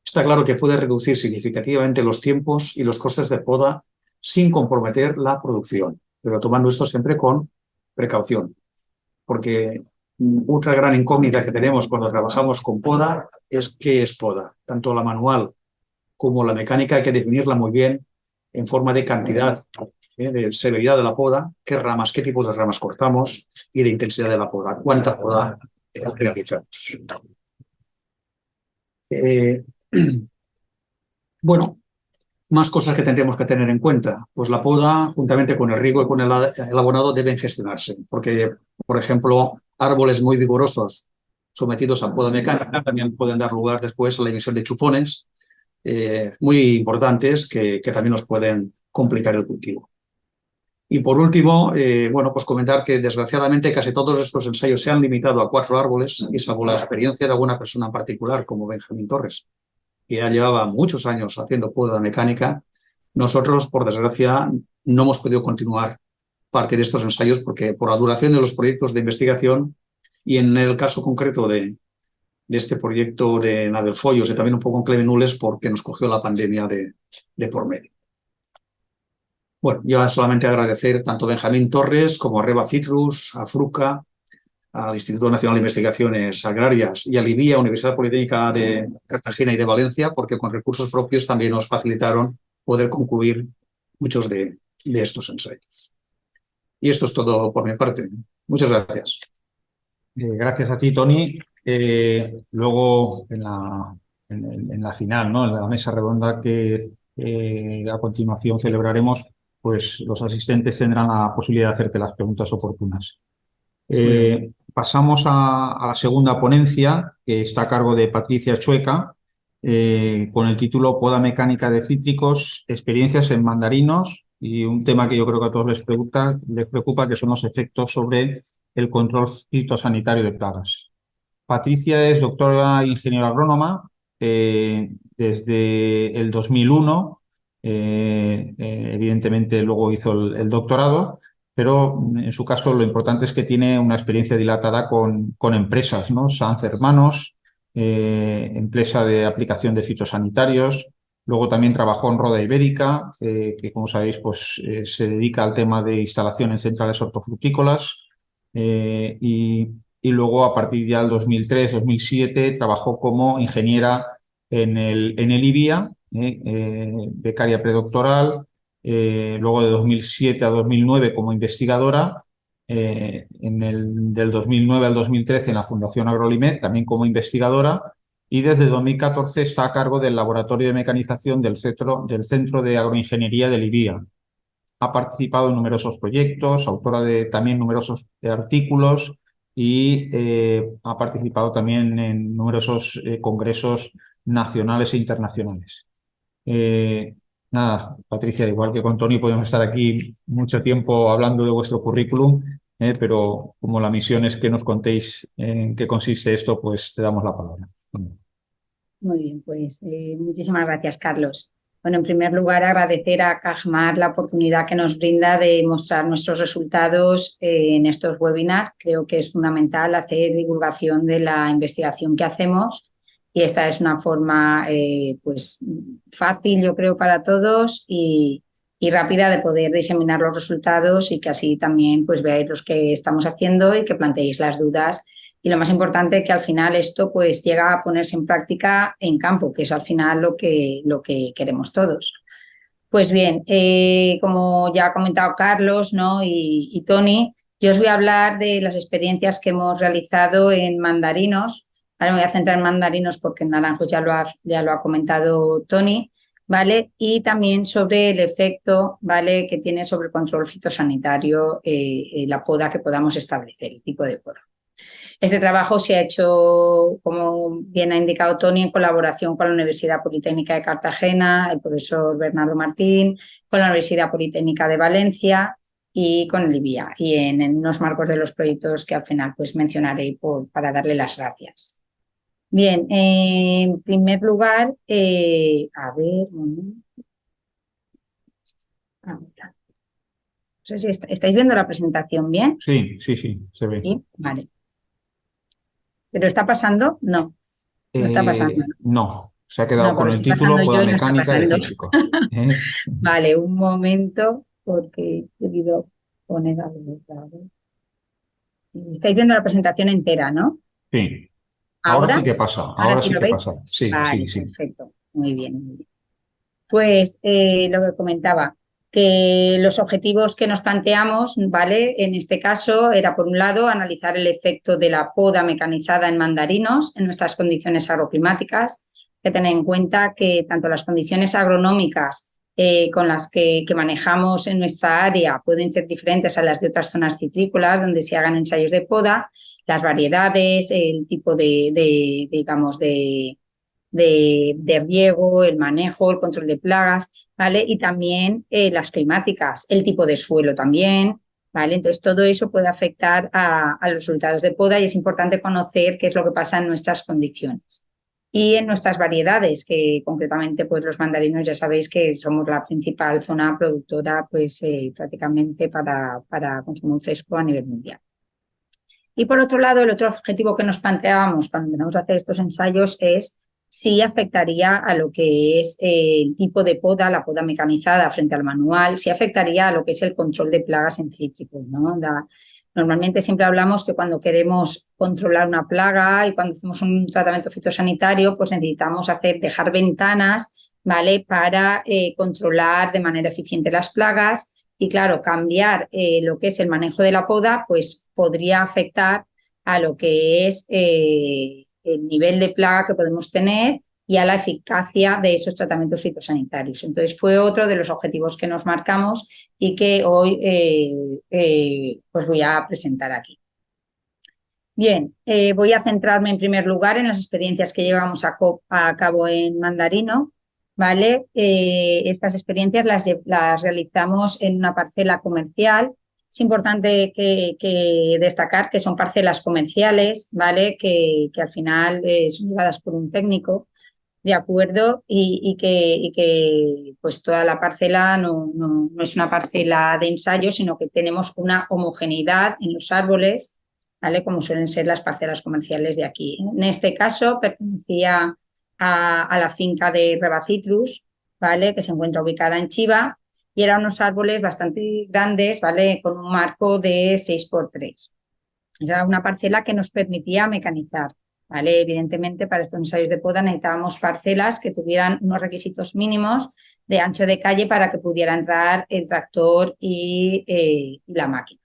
está claro que puede reducir significativamente los tiempos y los costes de poda sin comprometer la producción. pero tomando esto siempre con precaución, porque otra gran incógnita que tenemos cuando trabajamos con poda es qué es poda. Tanto la manual como la mecánica hay que definirla muy bien en forma de cantidad, de severidad de la poda, qué ramas, qué tipos de ramas cortamos y de intensidad de la poda, cuánta poda realizamos. Bueno, más cosas que tendremos que tener en cuenta. Pues la poda, juntamente con el riego y con el abonado, deben gestionarse, porque, por ejemplo, árboles muy vigorosos sometidos a poda mecánica también pueden dar lugar después a la emisión de chupones muy importantes que también nos pueden complicar el cultivo. Y por último, bueno, pues comentar que desgraciadamente casi todos estos ensayos se han limitado a 4 árboles y salvo la experiencia de alguna persona en particular, como Benjamín Torres, que ya llevaba muchos años haciendo poda mecánica, nosotros, por desgracia, no hemos podido continuar parte de estos ensayos porque por la duración de los proyectos de investigación y en el caso concreto de este proyecto de Nadelfollos y también un poco en Clevenules porque nos cogió la pandemia de por medio. Bueno, yo solamente agradecer tanto a Benjamín Torres como a Reba Citrus, a Fruca, al Instituto Nacional de Investigaciones Agrarias y a Libia, Universidad Politécnica de Cartagena y de Valencia, porque con recursos propios también nos facilitaron poder concluir muchos de estos ensayos. Y esto es todo por mi parte. Muchas gracias. Gracias a ti, Tony. Luego, en la final, ¿no? En la mesa redonda que a continuación celebraremos, pues los asistentes tendrán la posibilidad de hacerte las preguntas oportunas. Pasamos a la segunda ponencia, que está a cargo de Patricia Chueca, con el título Poda mecánica de cítricos, experiencias en mandarinos, y un tema que yo creo que a todos les preocupa, que son los efectos sobre el control fitosanitario de plagas. Patricia es doctora ingeniera agrónoma desde el 2001. Evidentemente luego hizo el doctorado, pero en su caso lo importante es que tiene una experiencia dilatada con empresas, ¿no? Sanz Hermanos, empresa de aplicación de fitosanitarios. Luego también trabajó en Roda Ibérica, que como sabéis pues, se dedica al tema de instalación en centrales hortofrutícolas. Y luego a partir ya del 2003-2007 trabajó como ingeniera en el IBIA, becaria predoctoral, luego de 2007 a 2009 como investigadora, del 2009 al 2013 en la Fundación Agrolimed, también como investigadora, y desde 2014 está a cargo del Laboratorio de Mecanización del Centro de Agroingeniería del IBIA. Ha participado en numerosos proyectos, autora de también numerosos artículos y ha participado también en numerosos congresos nacionales e internacionales. Nada, Patricia, igual que con Tony podemos estar aquí mucho tiempo hablando de vuestro currículum, pero como la misión es que nos contéis en qué consiste esto, pues te damos la palabra. Muy bien, pues muchísimas gracias, Carlos. Bueno, en primer lugar, agradecer a Cajmar la oportunidad que nos brinda de mostrar nuestros resultados en estos webinars. Creo que es fundamental hacer divulgación de la investigación que hacemos y esta es una forma pues fácil, yo creo, para todos y rápida de poder diseminar los resultados y que así también pues veáis los que estamos haciendo y que planteéis las dudas. Y lo más importante es que al final esto pues llega a ponerse en práctica en campo, que es al final lo que queremos todos. Pues bien, como ya ha comentado Carlos, ¿no? y Tony, yo os voy a hablar de las experiencias que hemos realizado en mandarinos. Ahora me voy a centrar en mandarinos porque en naranjos ya lo ha comentado Tony, ¿vale? Y también sobre el efecto, ¿vale?, que tiene sobre el control fitosanitario la poda que podamos establecer, el tipo de poda. Este trabajo se ha hecho, como bien ha indicado Tony, en colaboración con la Universidad Politécnica de Cartagena, el profesor Bernardo Martín, con la Universidad Politécnica de Valencia y con el IBIA, y en unos marcos de los proyectos que al final pues mencionaré para darle las gracias. Bien, en primer lugar, a ver, no sé si estáis viendo la presentación bien. Sí, se ve. Sí, vale. ¿Pero está pasando? No, no está pasando. No, se ha quedado No, con porque el estoy título pasando Poda yo y no está mecánica de pasando. cítricos. Vale, un momento, porque he debido poner algo, claro. Estáis viendo la presentación entera, ¿no? Sí. Ahora ¿Ahora? sí que pasa. ¿Ahora Ahora sí sí lo que veis? pasa. Sí, sí, Vale, sí. perfecto. Muy bien, muy bien. Pues lo que comentaba, que los objetivos que nos planteamos, ¿vale? En este caso era, por un lado, analizar el efecto de la poda mecanizada en mandarinos en nuestras condiciones agroclimáticas, que tener en cuenta que tanto las condiciones agronómicas con las que manejamos en nuestra área pueden ser diferentes a las de otras zonas citrícolas donde se hagan ensayos de poda, las variedades, el tipo digamos, de riego, el manejo, el control de plagas, ¿vale? Y también las climáticas, el tipo de suelo también, ¿vale? Entonces, todo eso puede afectar a los resultados de poda y es importante conocer qué es lo que pasa en nuestras condiciones. Y en nuestras variedades, que concretamente pues los mandarinos ya sabéis que somos la principal zona productora pues prácticamente para consumo fresco a nivel mundial. Y por otro lado, el otro objetivo que nos planteábamos cuando empezamos a hacer estos ensayos es si afectaría a lo que es el tipo de poda, la poda mecanizada frente al manual, si afectaría a lo que es el control de plagas en cítricos, ¿no? Normalmente siempre hablamos que cuando queremos controlar una plaga y cuando hacemos un tratamiento fitosanitario, pues necesitamos dejar ventanas, ¿vale? Para controlar de manera eficiente las plagas y claro, cambiar lo que es el manejo de la poda, pues podría afectar a lo que es el nivel de plaga que podemos tener y a la eficacia de esos tratamientos fitosanitarios. Entonces fue otro de los objetivos que nos marcamos y que hoy pues voy a presentar aquí. Bien, voy a centrarme en primer lugar en las experiencias que llevamos a cabo en Mandarino, ¿vale? Estas experiencias las realizamos en una parcela comercial. Es importante que destacar que son parcelas comerciales, ¿vale? Que al final son llevadas por un técnico, ¿de acuerdo? Y que pues toda la parcela no es una parcela de ensayo, sino que tenemos una homogeneidad en los árboles, ¿vale? Como suelen ser las parcelas comerciales de aquí. En este caso pertenecía a la finca de Rebacitrus, ¿vale? Que se encuentra ubicada en Chiva y eran unos árboles bastante grandes, ¿vale? Con un marco de 6 por 3. Era una parcela que nos permitía mecanizar, ¿vale? Evidentemente, para estos ensayos de poda necesitábamos parcelas que tuvieran unos requisitos mínimos de ancho de calle para que pudiera entrar el tractor y la máquina.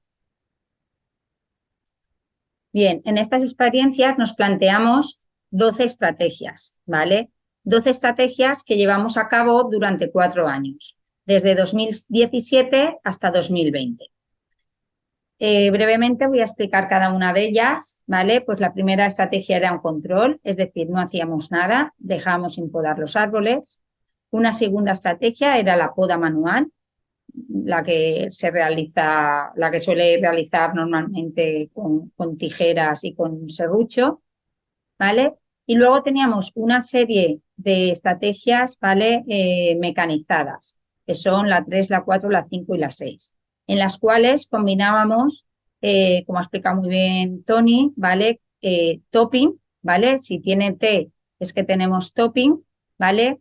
Bien, en estas experiencias nos planteamos 12 estrategias, ¿vale? 12 estrategias que llevamos a cabo durante 4 años, desde 2017 hasta 2020. Brevemente voy a explicar cada una de ellas, ¿vale? Pues la primera estrategia era un control, es decir, no hacíamos nada, dejábamos sin podar los árboles. Una segunda estrategia era la poda manual, la que suele realizar normalmente con tijeras y con serrucho, ¿vale? Y luego teníamos una serie de estrategias, ¿vale? Mecanizadas, que son la 3, la 4, la 5 y la 6, en las cuales combinábamos, como ha explicado muy bien Tony, ¿vale? Topping, ¿vale? Si tiene T es que tenemos topping, ¿vale?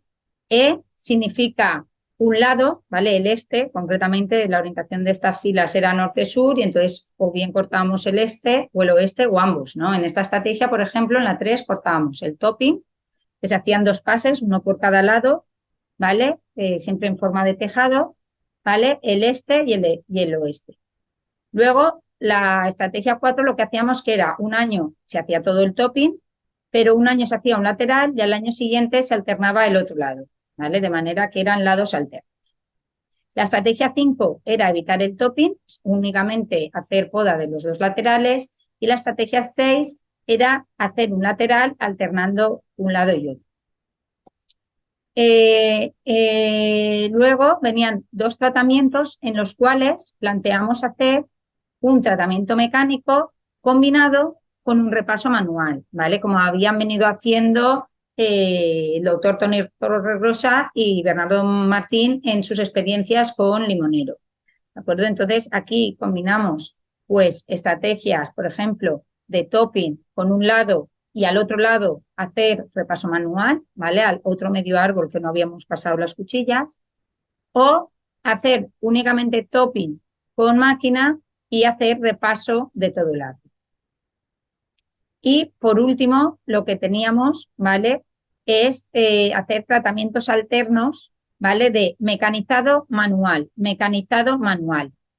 E significa un lado, ¿vale? El este, concretamente la orientación de estas filas era norte-sur y entonces o bien cortábamos el este o el oeste o ambos, ¿no? En esta estrategia, por ejemplo, en la 3 cortábamos el topping, que se hacían 2 pases, uno por cada lado, ¿vale? Siempre en forma de tejado, ¿vale? El este y el oeste. Luego, la estrategia 4 lo que hacíamos que era un año se hacía todo el topping, pero un año se hacía un lateral y al año siguiente se alternaba el otro lado, ¿vale? De manera que eran lados alternos. La estrategia 5 era evitar el topping, únicamente hacer poda de los 2 laterales, y la estrategia 6 era hacer un lateral alternando un lado y otro. Luego venían 2 tratamientos en los cuales planteamos hacer un tratamiento mecánico combinado con un repaso manual, ¿vale? Como habían venido haciendo el doctor Tony Torregrosa y Bernardo Martín en sus experiencias con limonero, ¿de acuerdo? Entonces aquí combinamos pues estrategias, por ejemplo, de topping con un lado y al otro lado hacer repaso manual, ¿vale? Al otro medio árbol que no habíamos pasado las cuchillas, o hacer únicamente topping con máquina y hacer repaso de todo el árbol. Y por último, lo que teníamos, ¿vale?, es hacer tratamientos alternos, ¿vale?, de mecanizado manual.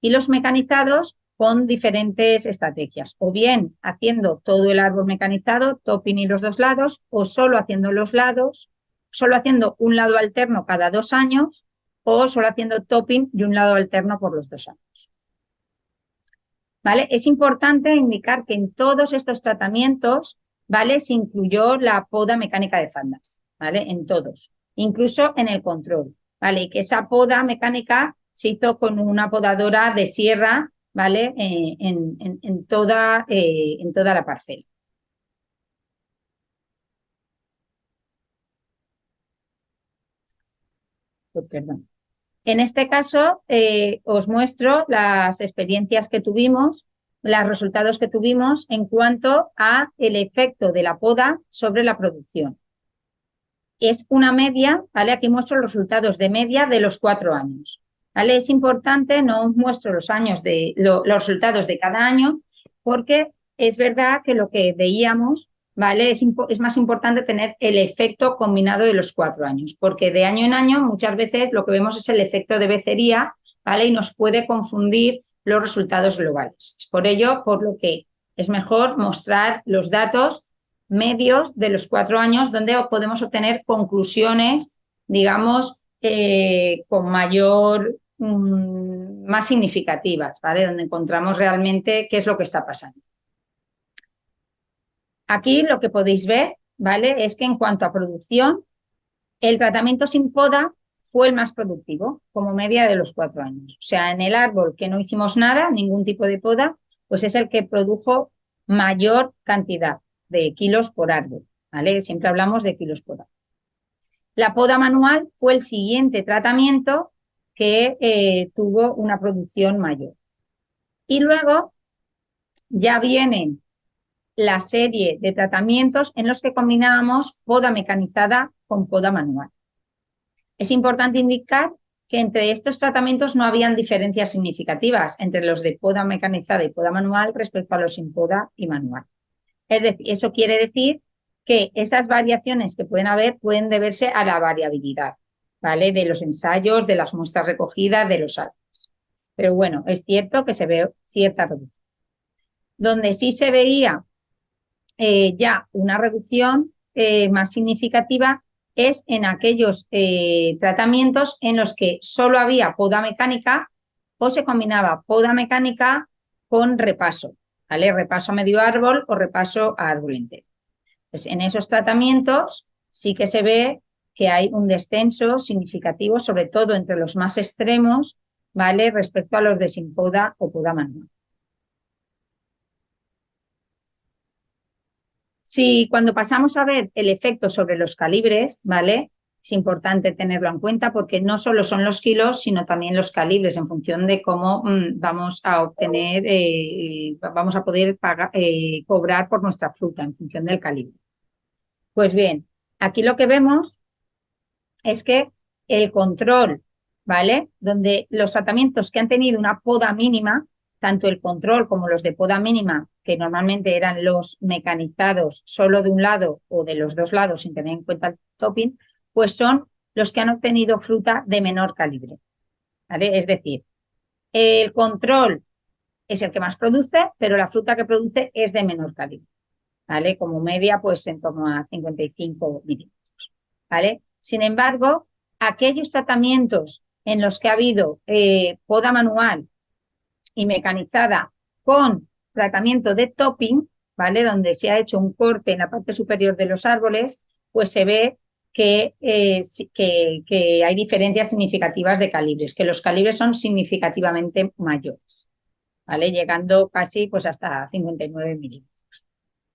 Y los mecanizados con diferentes estrategias, o bien haciendo todo el árbol mecanizado, topping y los dos lados, o solo haciendo los lados, solo haciendo un lado alterno cada 2 años, o solo haciendo topping y un lado alterno por los 2 años. ¿Vale? Es importante indicar que en todos estos tratamientos, ¿vale?, se incluyó la poda mecánica de faldas, ¿vale?, en todos, incluso en el control, ¿vale?, y que esa poda mecánica se hizo con una podadora de sierra, ¿vale?, en toda la parcela. Oh, perdón. En este caso, os muestro las experiencias que tuvimos, los resultados que tuvimos en cuanto a el efecto de la poda sobre la producción. Es una media, ¿vale? Aquí muestro los resultados de media de los 4 años, ¿vale? Es importante, no os muestro los resultados de cada año, porque es verdad que lo que veíamos, ¿vale?, es más importante tener el efecto combinado de los 4 años, porque de año en año muchas veces lo que vemos es el efecto de becería, ¿vale?, y nos puede confundir los resultados globales. Es por ello por lo que es mejor mostrar los datos medios de los 4 años, donde podemos obtener conclusiones, digamos, con más significativas, ¿vale?, donde encontramos realmente qué es lo que está pasando. Aquí lo que podéis ver, ¿vale?, es que en cuanto a producción, el tratamiento sin poda fue el más productivo, como media de los 4 años. O sea, en el árbol que no hicimos nada, ningún tipo de poda, pues es el que produjo mayor cantidad de kilos por árbol, ¿vale? Siempre hablamos de kilos por árbol. La poda manual fue el siguiente tratamiento que tuvo una producción mayor. Y luego ya vienen la serie de tratamientos en los que combinábamos poda mecanizada con poda manual. Es importante indicar que entre estos tratamientos no habían diferencias significativas entre los de poda mecanizada y poda manual respecto a los sin poda y manual. Es decir, eso quiere decir que esas variaciones que pueden haber pueden deberse a la variabilidad, ¿vale?, de los ensayos, de las muestras recogidas, de los árboles. Pero bueno, es cierto que se ve cierta reducción. Donde sí se veía ya una reducción más significativa es en aquellos tratamientos en los que solo había poda mecánica o se combinaba poda mecánica con repaso, ¿vale?, repaso a medio árbol o repaso a árbol entero. Pues en esos tratamientos sí que se ve que hay un descenso significativo, sobre todo entre los más extremos, ¿vale?, respecto a los de sin poda o poda manual. Si cuando pasamos a ver el efecto sobre los calibres, ¿vale?, es importante tenerlo en cuenta porque no solo son los kilos, sino también los calibres en función de cómo vamos a obtener, vamos a poder cobrar por nuestra fruta en función del calibre. Pues bien, aquí lo que vemos es que el control, ¿vale?, donde los tratamientos que han tenido una poda mínima, tanto el control como los de poda mínima, que normalmente eran los mecanizados solo de un lado o de los 2 lados sin tener en cuenta el topping, pues son los que han obtenido fruta de menor calibre, ¿vale? Es decir, el control es el que más produce, pero la fruta que produce es de menor calibre, ¿vale? Como media, pues en torno a 55 milímetros, ¿vale? Sin embargo, aquellos tratamientos en los que ha habido poda manual y mecanizada con tratamiento de topping, ¿vale?, donde se ha hecho un corte en la parte superior de los árboles, pues se ve que hay diferencias significativas de calibres, que los calibres son significativamente mayores, ¿vale?, llegando casi pues hasta 59 milímetros,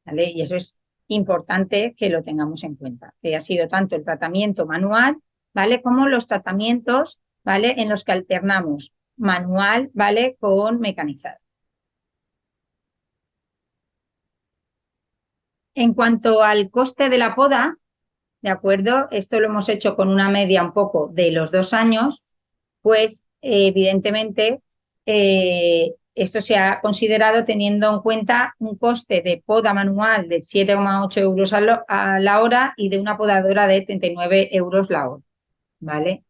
¿vale? Y eso es importante que lo tengamos en cuenta, que ha sido tanto el tratamiento manual, ¿vale?, como los tratamientos, ¿vale?, en los que alternamos manual, ¿vale?, con mecanizado. En cuanto al coste de la poda, ¿de acuerdo? Esto lo hemos hecho con una media un poco de los 2 años, pues evidentemente esto se ha considerado teniendo en cuenta un coste de poda manual de 7,8 euros a la hora y de una podadora de 39 euros la hora, ¿vale?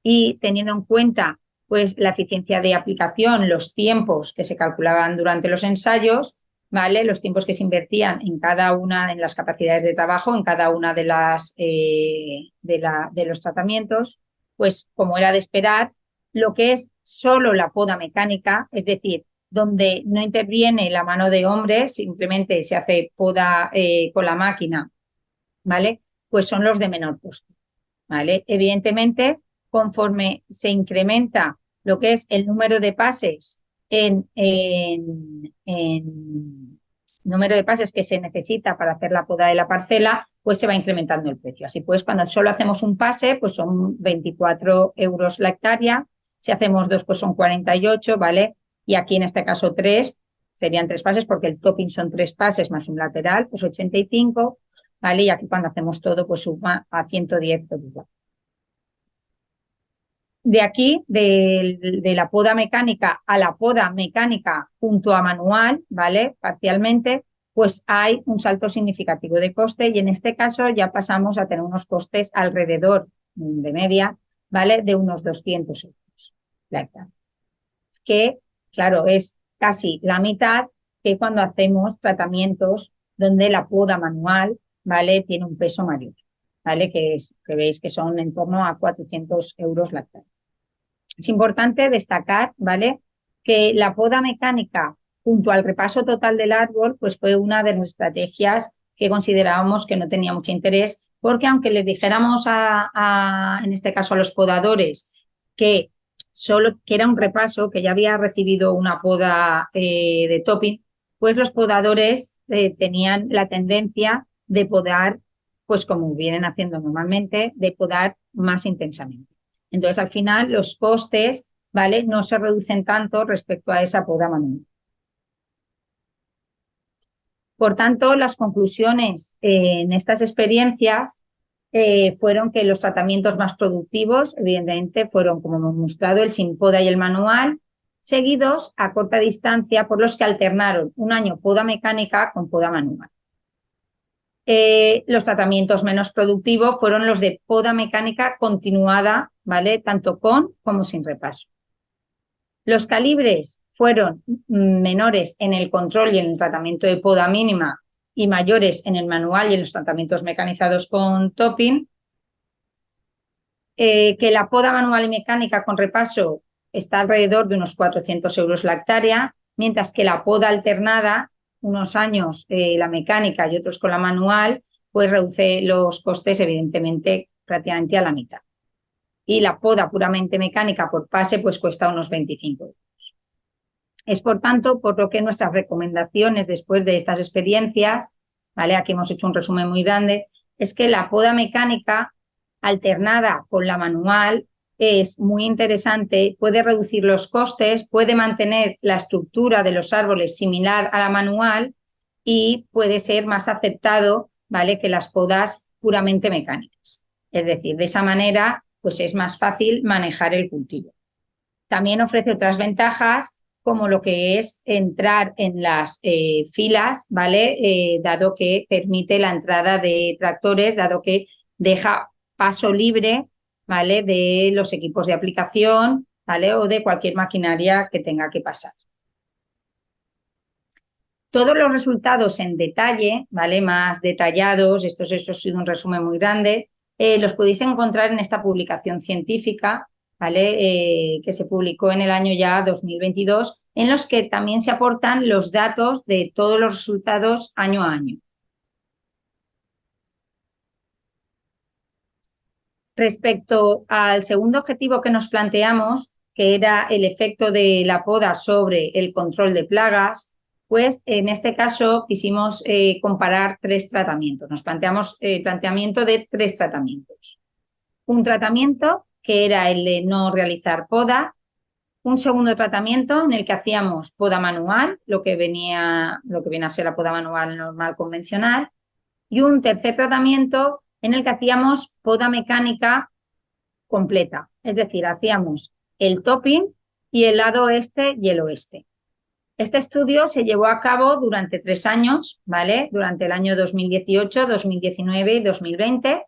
Y teniendo en cuenta pues la eficiencia de aplicación, los tiempos que se calculaban durante los ensayos, ¿vale? Los tiempos que se invertían en cada una, en las capacidades de trabajo, en cada una de los tratamientos, pues como era de esperar, lo que es solo la poda mecánica, es decir, donde no interviene la mano de hombre, simplemente se hace poda con la máquina, ¿vale? Pues son los de menor coste, ¿vale? Evidentemente, conforme se incrementa lo que es el número de pases en número de pases que se necesita para hacer la poda de la parcela, pues se va incrementando el precio. Así pues, cuando solo hacemos un pase, pues son 24 euros la hectárea. Si hacemos dos, pues son 48, ¿vale? Y aquí en este caso tres, serían tres pases porque el topping son tres pases más un lateral, pues 85, ¿vale? Y aquí cuando hacemos todo, pues suma a 110 euros. De aquí, de la poda mecánica a la poda mecánica junto a manual, ¿vale? Parcialmente, pues hay un salto significativo de coste y en este caso ya pasamos a tener unos costes alrededor de media, ¿vale? De unos 200 euros la hectárea. Que, claro, es casi la mitad que cuando hacemos tratamientos donde la poda manual, ¿vale? Tiene un peso mayor, ¿vale? Que veis que son en torno a 400 euros la hectárea. Es importante destacar, ¿vale?, que la poda mecánica junto al repaso total del árbol, pues fue una de las estrategias que considerábamos que no tenía mucho interés, porque aunque les dijéramos en este caso a los podadores que era un repaso, que ya había recibido una poda de topping, pues los podadores tenían la tendencia de podar, pues como vienen haciendo normalmente, de podar más intensamente. Entonces, al final, los costes, ¿vale?, no se reducen tanto respecto a esa poda manual. Por tanto, las conclusiones en estas experiencias fueron que los tratamientos más productivos, evidentemente, fueron, como hemos mostrado, el sin poda y el manual, seguidos a corta distancia por los que alternaron un año poda mecánica con poda manual. Los tratamientos menos productivos fueron los de poda mecánica continuada, ¿vale?, tanto con como sin repaso. Los calibres fueron menores en el control y en el tratamiento de poda mínima y mayores en el manual y en los tratamientos mecanizados con topping. Que la poda manual y mecánica con repaso está alrededor de unos 400 euros la hectárea, mientras que la poda alternada, unos años la mecánica y otros con la manual, pues reduce los costes evidentemente prácticamente a la mitad. Y la poda puramente mecánica por pase pues cuesta unos 25 euros. Es por tanto por lo que nuestras recomendaciones después de estas experiencias, ¿vale?, aquí hemos hecho un resumen muy grande, es que la poda mecánica alternada con la manual es muy interesante, puede reducir los costes, puede mantener la estructura de los árboles similar a la manual y puede ser más aceptado, ¿vale?, que las podas puramente mecánicas. Es decir, de esa manera pues es más fácil manejar el cultivo. También ofrece otras ventajas como lo que es entrar en las filas, ¿vale?, dado que permite la entrada de tractores, dado que deja paso libre, ¿vale?, de los equipos de aplicación, ¿vale?, o de cualquier maquinaria que tenga que pasar. Todos los resultados en detalle, ¿vale?, más detallados, eso ha sido un resumen muy grande, los podéis encontrar en esta publicación científica, ¿vale?, que se publicó en el año ya 2022, en los que también se aportan los datos de todos los resultados año a año. Respecto al segundo objetivo que nos planteamos, que era el efecto de la poda sobre el control de plagas, pues en este caso quisimos comparar tres tratamientos. Nos planteamos el planteamiento de tres tratamientos. Un tratamiento que era el de no realizar poda, un segundo tratamiento en el que hacíamos poda manual, lo que viene a ser la poda manual normal convencional, y un tercer tratamiento en el que hacíamos poda mecánica completa, es decir, hacíamos el topping y el lado este y el oeste. Este estudio se llevó a cabo durante 3 años, ¿vale? Durante el año 2018, 2019 y 2020.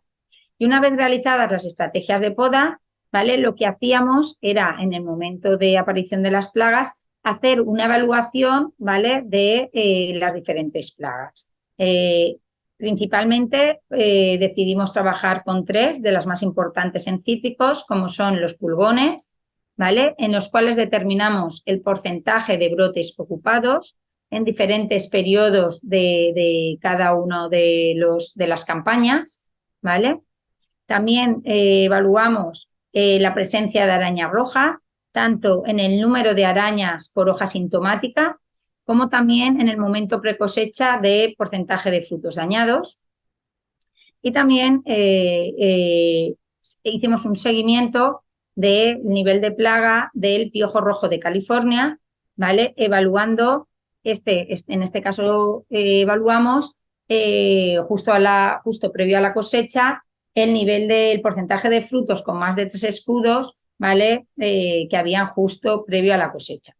Y una vez realizadas las estrategias de poda, ¿vale? Lo que hacíamos era, en el momento de aparición de las plagas, hacer una evaluación, ¿vale? De las diferentes plagas. Principalmente decidimos trabajar con 3 de las más importantes en cítricos, como son los pulgones, ¿vale? En los cuales determinamos el porcentaje de brotes ocupados en diferentes periodos de cada uno de las campañas, ¿vale? También evaluamos la presencia de araña roja, tanto en el número de arañas por hoja sintomática, como también en el momento precosecha de porcentaje de frutos dañados. Y también hicimos un seguimiento del nivel de plaga del piojo rojo de California, ¿vale? Evaluando, en este caso evaluamos justo previo a la cosecha el nivel del porcentaje de frutos con más de 3 escudos, ¿vale? Que habían justo previo a la cosecha.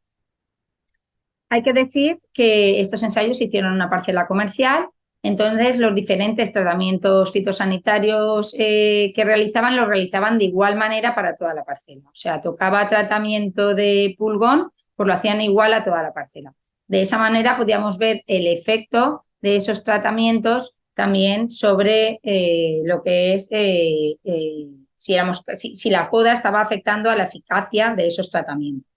Hay que decir que estos ensayos se hicieron en una parcela comercial, entonces los diferentes tratamientos fitosanitarios que los realizaban de igual manera para toda la parcela. O sea, tocaba tratamiento de pulgón, pues lo hacían igual a toda la parcela. De esa manera podíamos ver el efecto de esos tratamientos también sobre lo que es si la poda estaba afectando a la eficacia de esos tratamientos.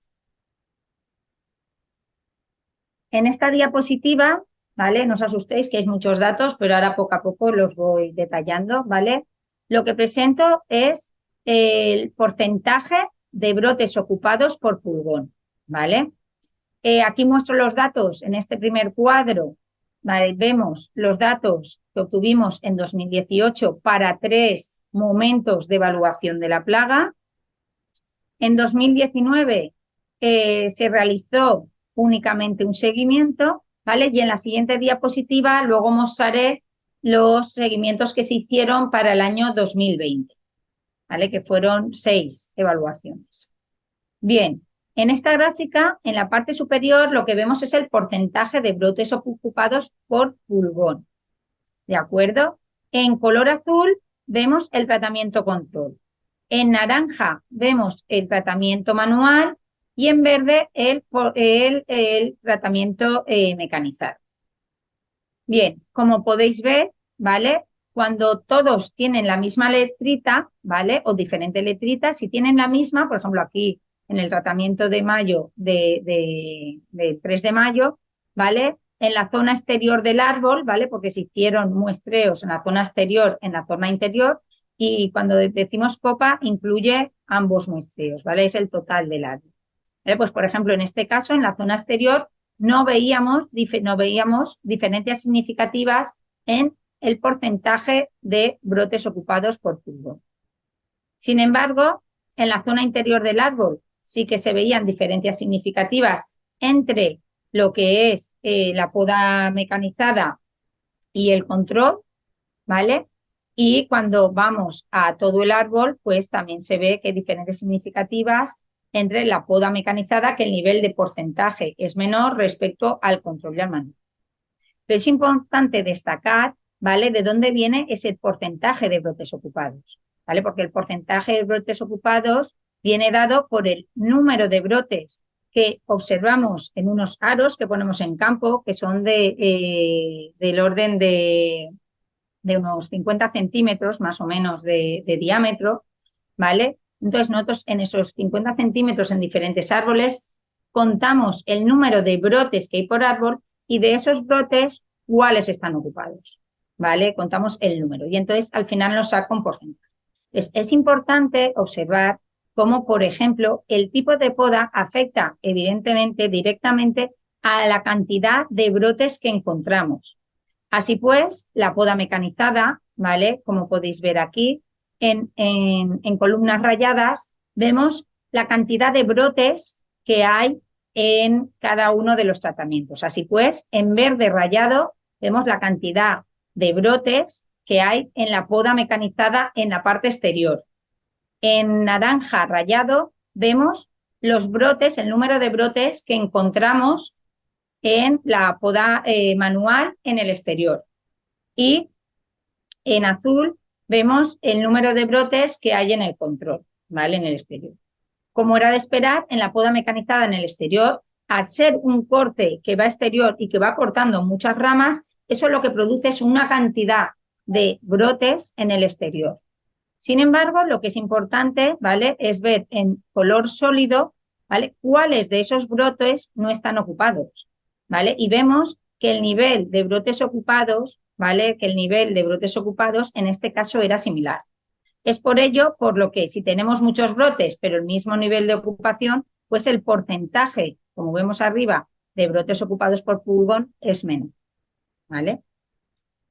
En esta diapositiva, ¿vale? No os asustéis que hay muchos datos, pero ahora poco a poco los voy detallando, ¿vale? Lo que presento es el porcentaje de brotes ocupados por pulgón, ¿vale? Aquí muestro los datos en este primer cuadro, ¿vale? Vemos los datos que obtuvimos en 2018 para 3 momentos de evaluación de la plaga. En 2019 se realizó únicamente un seguimiento, ¿vale? Y en la siguiente diapositiva luego mostraré los seguimientos que se hicieron para el año 2020, ¿vale? Que fueron 6 evaluaciones. Bien, en esta gráfica, en la parte superior, lo que vemos es el porcentaje de brotes ocupados por pulgón, ¿de acuerdo? En color azul vemos el tratamiento control. En naranja vemos el tratamiento manual y en verde el tratamiento mecanizado. Bien, como podéis ver, ¿vale? Cuando todos tienen la misma letrita, ¿vale? O diferente letrita, si tienen la misma, por ejemplo, aquí en el tratamiento de mayo, de 3 de mayo, ¿vale? En la zona exterior del árbol, ¿vale? Porque se hicieron muestreos en la zona exterior, en la zona interior, y cuando decimos copa incluye ambos muestreos, ¿vale? Es el total del árbol. ¿Vale? Pues, por ejemplo, en este caso, en la zona exterior, no veíamos diferencias significativas en el porcentaje de brotes ocupados por pulgón. Sin embargo, en la zona interior del árbol sí que se veían diferencias significativas entre lo que es la poda mecanizada y el control, ¿vale? Y cuando vamos a todo el árbol, pues también se ve que hay diferencias significativas entre la poda mecanizada, que el nivel de porcentaje es menor respecto al control y al manual. Pero es importante destacar, ¿vale?, de dónde viene ese porcentaje de brotes ocupados, ¿vale? Porque el porcentaje de brotes ocupados viene dado por el número de brotes que observamos en unos aros que ponemos en campo, que son del orden de unos 50 centímetros más o menos de diámetro, ¿vale? Entonces nosotros en esos 50 centímetros en diferentes árboles contamos el número de brotes que hay por árbol y de esos brotes cuáles están ocupados, ¿vale? Contamos el número y entonces al final nos saca un porcentaje. Es importante observar cómo, por ejemplo, el tipo de poda afecta evidentemente directamente a la cantidad de brotes que encontramos. Así pues, la poda mecanizada, ¿vale? Como podéis ver aquí, en columnas rayadas, vemos la cantidad de brotes que hay en cada uno de los tratamientos. Así pues, en verde rayado, vemos la cantidad de brotes que hay en la poda mecanizada en la parte exterior. En naranja rayado, vemos los brotes, el número de brotes que encontramos en la poda manual en el exterior. Y en azul vemos el número de brotes que hay en el control, ¿vale? En el exterior. Como era de esperar, en la poda mecanizada en el exterior, al ser un corte que va exterior y que va cortando muchas ramas, eso lo que produce es una cantidad de brotes en el exterior. Sin embargo, lo que es importante, ¿vale?, es ver en color sólido, ¿vale?, cuáles de esos brotes no están ocupados, ¿vale? Y vemos que el nivel de brotes ocupados, ¿vale?, que el nivel de brotes ocupados en este caso era similar. Es por ello por lo que si tenemos muchos brotes pero el mismo nivel de ocupación, pues el porcentaje, como vemos arriba, de brotes ocupados por pulgón es menor, ¿vale?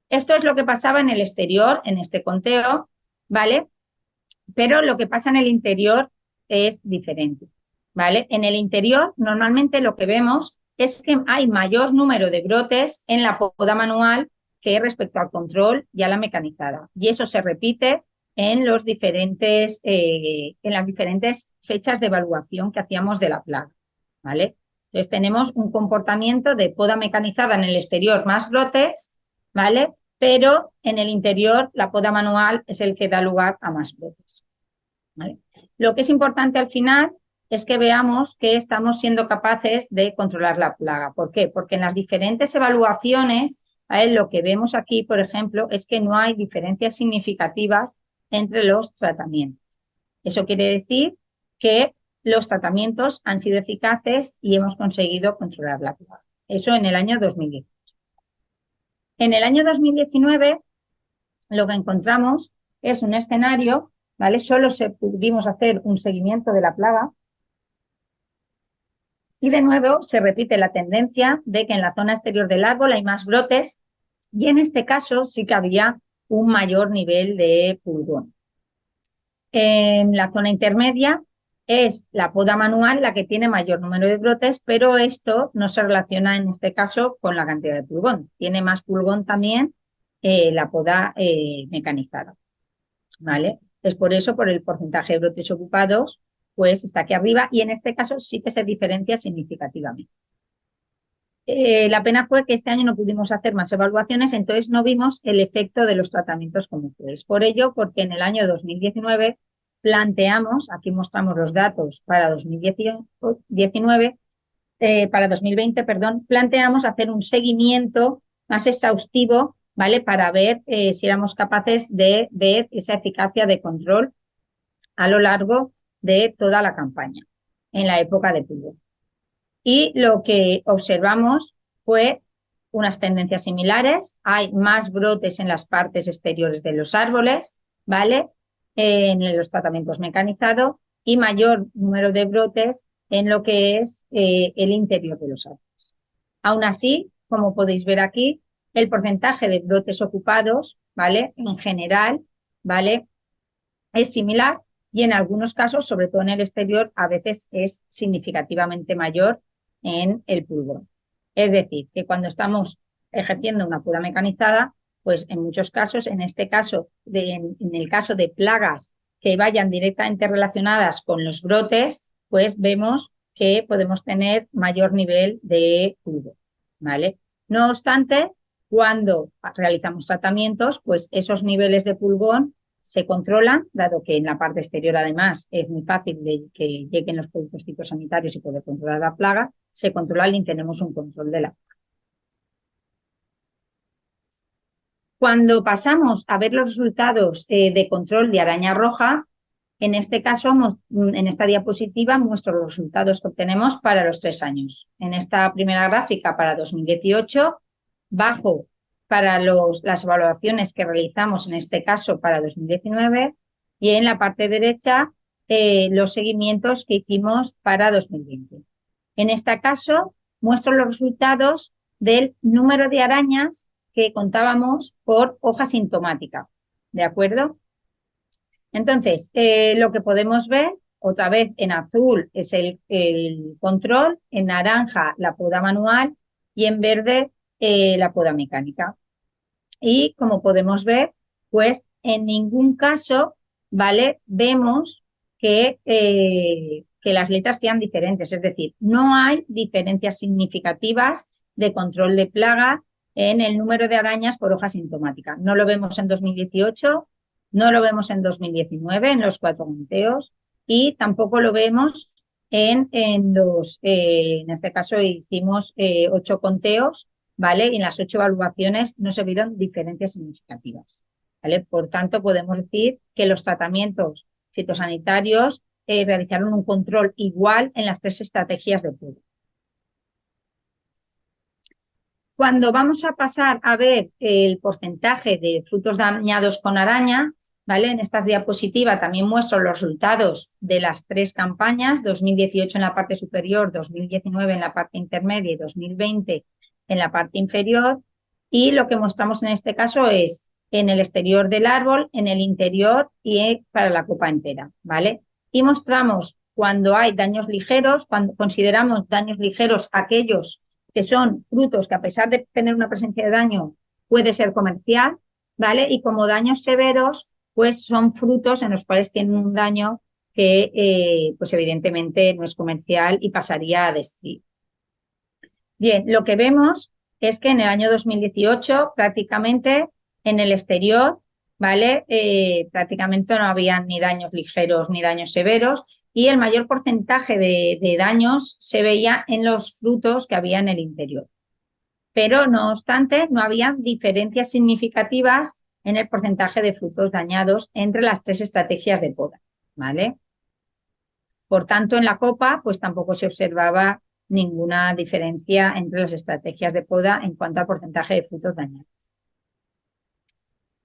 Esto es lo que pasaba en el exterior, en este conteo, ¿vale? Pero lo que pasa en el interior es diferente, ¿vale? En el interior, normalmente lo que vemos es que hay mayor número de brotes en la poda manual que respecto al control y a la mecanizada. Y eso se repite en las diferentes fechas de evaluación que hacíamos de la plaga, ¿vale? Entonces tenemos un comportamiento de poda mecanizada en el exterior más brotes, ¿vale? Pero en el interior la poda manual es el que da lugar a más brotes, ¿vale? Lo que es importante al final es que veamos que estamos siendo capaces de controlar la plaga. ¿Por qué? Porque en las diferentes evaluaciones, ¿vale?, lo que vemos aquí, por ejemplo, es que no hay diferencias significativas entre los tratamientos. Eso quiere decir que los tratamientos han sido eficaces y hemos conseguido controlar la plaga. Eso en el año 2010. En el año 2019 lo que encontramos es un escenario, ¿vale? Solo pudimos hacer un seguimiento de la plaga y de nuevo se repite la tendencia de que en la zona exterior del árbol hay más brotes y en este caso sí que había un mayor nivel de pulgón. En la zona intermedia es la poda manual la que tiene mayor número de brotes, pero esto no se relaciona en este caso con la cantidad de pulgón. Tiene más pulgón también la poda mecanizada, ¿vale? Es por eso, por el porcentaje de brotes ocupados, pues está aquí arriba y en este caso sí que se diferencia significativamente. La pena fue que este año no pudimos hacer más evaluaciones, entonces no vimos el efecto de los tratamientos como es. Por ello, porque en el año 2019 planteamos, aquí mostramos los datos para 2020, perdón, planteamos hacer un seguimiento más exhaustivo, ¿vale?, para ver si éramos capaces de ver esa eficacia de control a lo largo de toda la campaña, en la época de pulgón. Y lo que observamos fue unas tendencias similares. Hay más brotes en las partes exteriores de los árboles, ¿vale?, en los tratamientos mecanizados y mayor número de brotes en lo que es el interior de los árboles. Aún así, como podéis ver aquí, el porcentaje de brotes ocupados, ¿vale?, en general, ¿vale?, es similar y en algunos casos, sobre todo en el exterior, a veces es significativamente mayor en el pulgón. Es decir, que cuando estamos ejerciendo una poda mecanizada, pues en muchos casos, en este caso, en el caso de plagas que vayan directamente relacionadas con los brotes, pues vemos que podemos tener mayor nivel de pulgón, ¿vale? No obstante, cuando realizamos tratamientos, pues esos niveles de pulgón se controlan, dado que en la parte exterior además es muy fácil de que lleguen los productos fitosanitarios y poder controlar la plaga, se controlan y tenemos un control de la plaga. Cuando pasamos a ver los resultados de control de araña roja, en este caso, en esta diapositiva, muestro los resultados que obtenemos para los 3 años. En esta primera gráfica para 2018, bajo para las evaluaciones que realizamos, en este caso para 2019, y en la parte derecha los seguimientos que hicimos para 2020. En este caso, muestro los resultados del número de arañas que contábamos por hoja sintomática, ¿de acuerdo? Entonces, lo que podemos ver, otra vez en azul es el control, en naranja la poda manual y en verde la poda mecánica. Y como podemos ver, pues en ningún caso, ¿vale?, vemos que las letras sean diferentes, es decir, no hay diferencias significativas de control de plaga en el número de arañas por hoja sintomática. No lo vemos en 2018, no lo vemos en 2019 en los 4 conteos y tampoco lo vemos en este caso hicimos 8 conteos, ¿vale? Y en las 8 evaluaciones no se vieron diferencias significativas, ¿vale? Por tanto, podemos decir que los tratamientos fitosanitarios realizaron un control igual en las 3 estrategias de poda. Cuando vamos a pasar a ver el porcentaje de frutos dañados con araña, ¿vale? En esta diapositiva también muestro los resultados de las 3 campañas, 2018 en la parte superior, 2019 en la parte intermedia y 2020 en la parte inferior. Y lo que mostramos en este caso es en el exterior del árbol, en el interior y para la copa entera, ¿vale? Y mostramos cuando hay daños ligeros, cuando consideramos daños ligeros aquellos que son frutos que a pesar de tener una presencia de daño puede ser comercial, ¿vale? Y como daños severos, pues son frutos en los cuales tienen un daño que pues evidentemente no es comercial y pasaría a destruir. Bien, lo que vemos es que en el año 2018 prácticamente en el exterior, ¿vale? Prácticamente no había ni daños ligeros ni daños severos y el mayor porcentaje de daños se veía en los frutos que había en el interior. Pero no obstante, no había diferencias significativas en el porcentaje de frutos dañados entre las 3 estrategias de poda, ¿vale? Por tanto, en la copa, pues tampoco se observaba ninguna diferencia entre las estrategias de poda en cuanto al porcentaje de frutos dañados.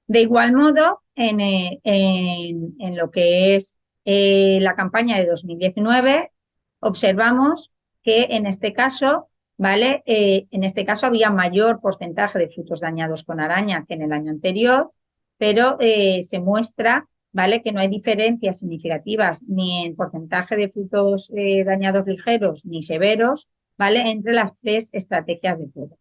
De igual modo, en lo que es la campaña de 2019, observamos que en este caso, ¿vale? En este caso había mayor porcentaje de frutos dañados con araña que en el año anterior, pero se muestra, ¿vale? Que no hay diferencias significativas ni en porcentaje de frutos dañados ligeros ni severos, ¿vale? Entre las 3 estrategias de poda,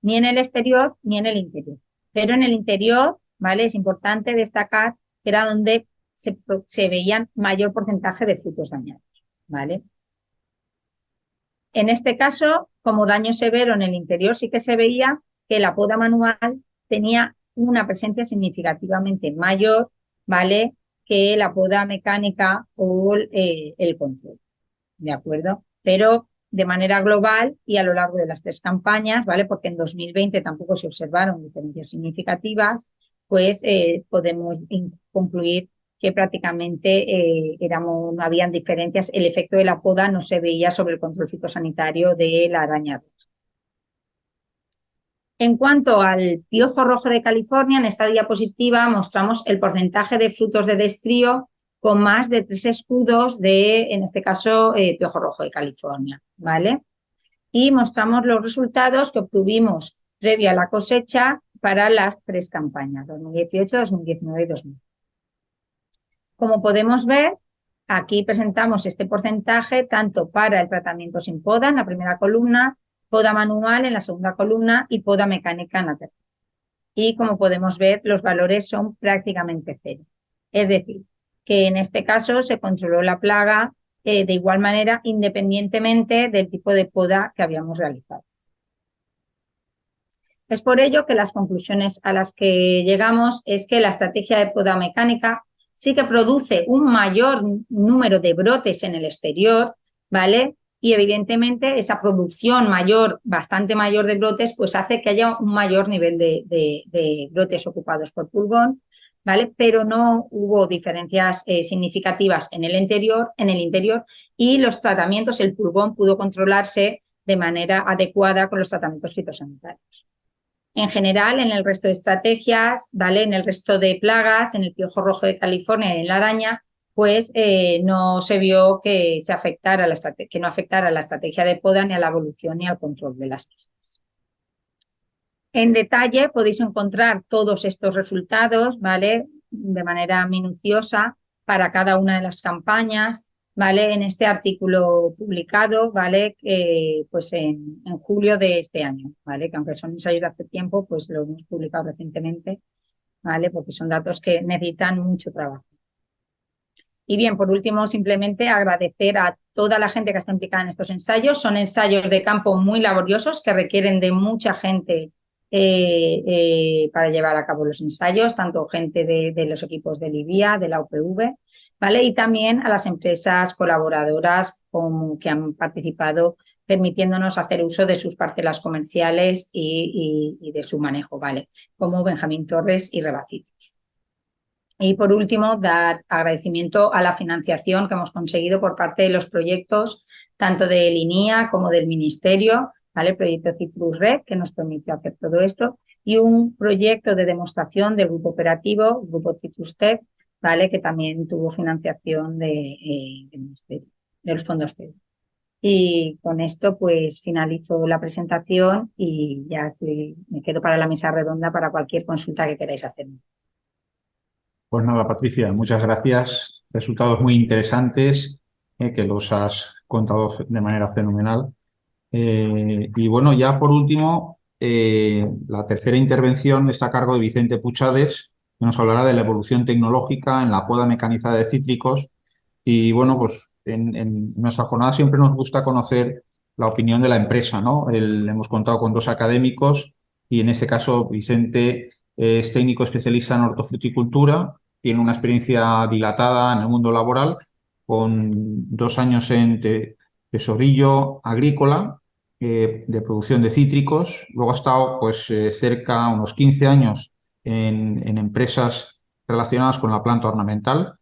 ni en el exterior ni en el interior. Pero en el interior, ¿vale? Es importante destacar que era donde se veían mayor porcentaje de frutos dañados, ¿vale? En este caso, como daño severo en el interior, sí que se veía que la poda manual tenía una presencia significativamente mayor, ¿vale? Que la poda mecánica o el control, ¿de acuerdo? Pero de manera global y a lo largo de las 3 campañas, ¿vale? Porque en 2020 tampoco se observaron diferencias significativas, pues podemos concluir que prácticamente no habían diferencias, el efecto de la poda no se veía sobre el control fitosanitario de la araña roja. En cuanto al piojo rojo de California, en esta diapositiva mostramos el porcentaje de frutos de destrío con más de 3 escudos de, en este caso, piojo rojo de California, ¿vale? Y mostramos los resultados que obtuvimos previo a la cosecha para las 3 campañas, 2018, 2019 y 2020. Como podemos ver, aquí presentamos este porcentaje tanto para el tratamiento sin poda en la primera columna, poda manual en la segunda columna y poda mecánica en la tercera. Y como podemos ver, los valores son prácticamente cero. Es decir, que en este caso se controló la plaga de igual manera independientemente del tipo de poda que habíamos realizado. Es por ello que las conclusiones a las que llegamos es que la estrategia de poda mecánica sí que produce un mayor número de brotes en el exterior, ¿vale? Y evidentemente esa producción mayor, bastante mayor de brotes, pues hace que haya un mayor nivel de brotes ocupados por pulgón, ¿vale? Pero no hubo diferencias significativas en el interior y los tratamientos, el pulgón pudo controlarse de manera adecuada con los tratamientos fitosanitarios. En general, en el resto de estrategias, ¿vale? En el resto de plagas, en el piojo rojo de California y en la araña, pues no se vio que no afectara a la estrategia de poda ni a la evolución ni al control de las mismas. En detalle podéis encontrar todos estos resultados, ¿vale? De manera minuciosa para cada una de las campañas, ¿vale? En este artículo publicado, ¿vale? Pues en julio de este año, ¿vale? Que aunque son ensayos de hace tiempo, pues lo hemos publicado recientemente, ¿vale? Porque son datos que necesitan mucho trabajo. Y bien, por último, simplemente agradecer a toda la gente que está implicada en estos ensayos. Son ensayos de campo muy laboriosos que requieren de mucha gente para llevar a cabo los ensayos, tanto gente de los equipos de Libia, de la UPV, ¿vale? Y también a las empresas colaboradoras que han participado permitiéndonos hacer uso de sus parcelas comerciales y de su manejo, ¿vale? Como Benjamín Torres y Rebacitos. Y por último, dar agradecimiento a la financiación que hemos conseguido por parte de los proyectos, tanto del INIA como del Ministerio, ¿vale? El proyecto Citrus Red, que nos permitió hacer todo esto, y un proyecto de demostración del grupo operativo, Grupo Citrus Tech, ¿vale? Que también tuvo financiación del Ministerio, de los fondos FEDER. Y con esto pues finalizo la presentación y ya me quedo para la mesa redonda para cualquier consulta que queráis hacerme. Pues nada, Patricia, muchas gracias. Resultados muy interesantes que los has contado de manera fenomenal. Y bueno, ya por último, la tercera intervención está a cargo de Vicente Puchades, que nos hablará de la evolución tecnológica en la poda mecanizada de cítricos. Y bueno, pues en nuestra jornada siempre nos gusta conocer la opinión de la empresa, ¿no? Hemos contado con dos académicos y en este caso Vicente es técnico especialista en hortofruticultura, tiene una experiencia dilatada en el mundo laboral, con 2 años en tesorillo agrícola de producción de cítricos. Luego ha estado pues cerca, unos 15 años en empresas relacionadas con la planta ornamental.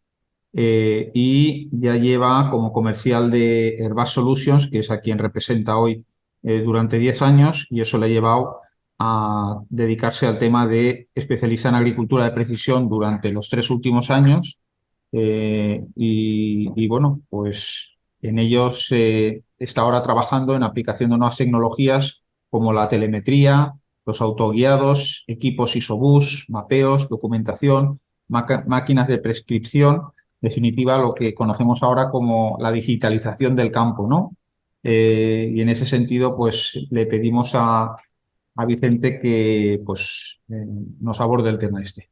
Y ya lleva como comercial de Herbas Solutions, que es a quien representa hoy, durante 10 años, y eso le ha llevado a dedicarse al tema de especialista en agricultura de precisión durante los 3 últimos años. Y bueno, pues en ellos está ahora trabajando en aplicación de nuevas tecnologías como la telemetría, los autoguiados, equipos ISOBUS, mapeos, documentación, máquinas de prescripción, definitiva lo que conocemos ahora como la digitalización del campo, ¿no? Y en ese sentido, pues le pedimos a Vicente que pues, nos aborde el tema este.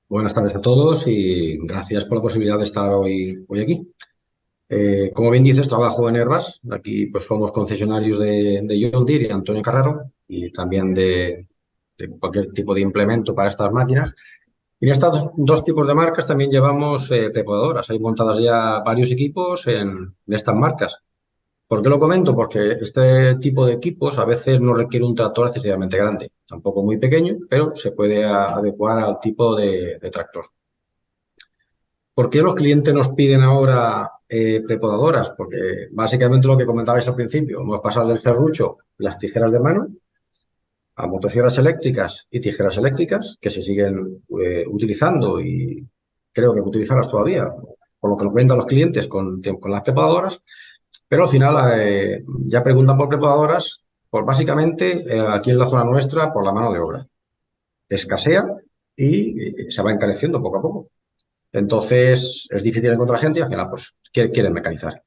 Buenas tardes a todos y gracias por la posibilidad de estar hoy aquí. Como bien dices, trabajo en Herbas. Aquí pues somos concesionarios de John Deere y Antonio Carrero y también de cualquier tipo de implemento para estas máquinas. Y en estos dos tipos de marcas también llevamos prepodadoras. Hay montadas ya varios equipos en estas marcas. ¿Por qué lo comento? Porque este tipo de equipos a veces no requiere un tractor excesivamente grande, tampoco muy pequeño, pero se puede adecuar al tipo de tractor. ¿Por qué los clientes nos piden ahora prepodadoras? Porque básicamente lo que comentabais al principio, hemos pasado del serrucho, las tijeras de mano, a motosierras eléctricas y tijeras eléctricas, que se siguen utilizando y creo que hay que utilizarlas todavía, por lo que lo cuentan los clientes con las prepodadoras. Pero al final ya preguntan por prepodadoras, pues básicamente aquí en la zona nuestra por la mano de obra. Escasea y se va encareciendo poco a poco. Entonces es difícil encontrar gente y al final pues quieren mecanizar.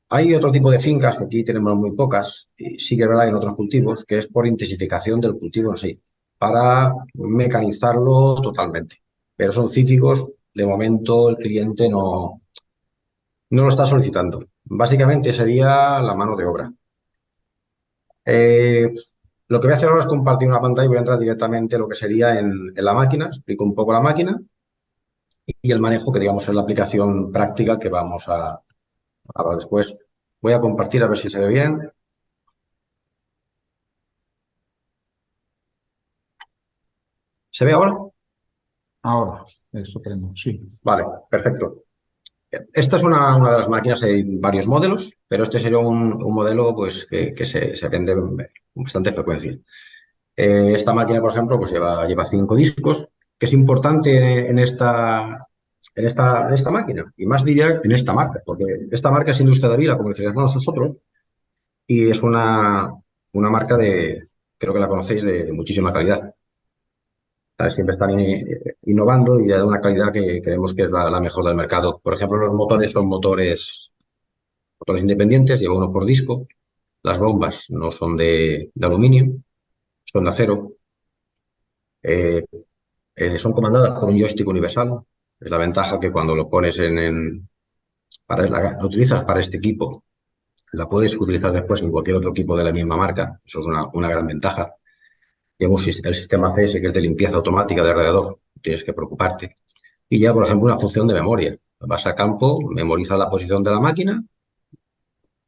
Hay otro tipo de fincas, que aquí tenemos muy pocas, y sí que es verdad en otros cultivos, que es por intensificación del cultivo en sí, para mecanizarlo totalmente. Pero son cítricos, de momento el cliente no lo está solicitando. Básicamente sería la mano de obra. Lo que voy a hacer ahora es compartir una pantalla y voy a entrar directamente en lo que sería en la máquina. Explico un poco la máquina y el manejo que digamos es la aplicación práctica que vamos a hablar después. Voy a compartir a ver si se ve bien. ¿Se ve ahora? Ahora, estupendo, sí. Vale, perfecto. Esta es una de las máquinas, hay varios modelos, pero este sería un modelo pues, que se vende con bastante frecuencia. Esta máquina, por ejemplo, pues lleva 5 discos, que es importante en esta máquina, y más diría en esta marca, porque esta marca es Industria David, la comercializamos nosotros, y es una marca creo que la conocéis, de muchísima calidad. Siempre están innovando y de una calidad que creemos que es la mejor del mercado. Por ejemplo, los motores son motores independientes, lleva uno por disco. Las bombas no son de aluminio, son de acero. Son comandadas por un joystick universal. Es la ventaja que cuando lo pones lo utilizas para este equipo, la puedes utilizar después en cualquier otro equipo de la misma marca. Eso es una gran ventaja. Tenemos el sistema CS, que es de limpieza automática de alrededor, no tienes que preocuparte. Y ya, por ejemplo, una función de memoria. Vas a campo, memoriza la posición de la máquina,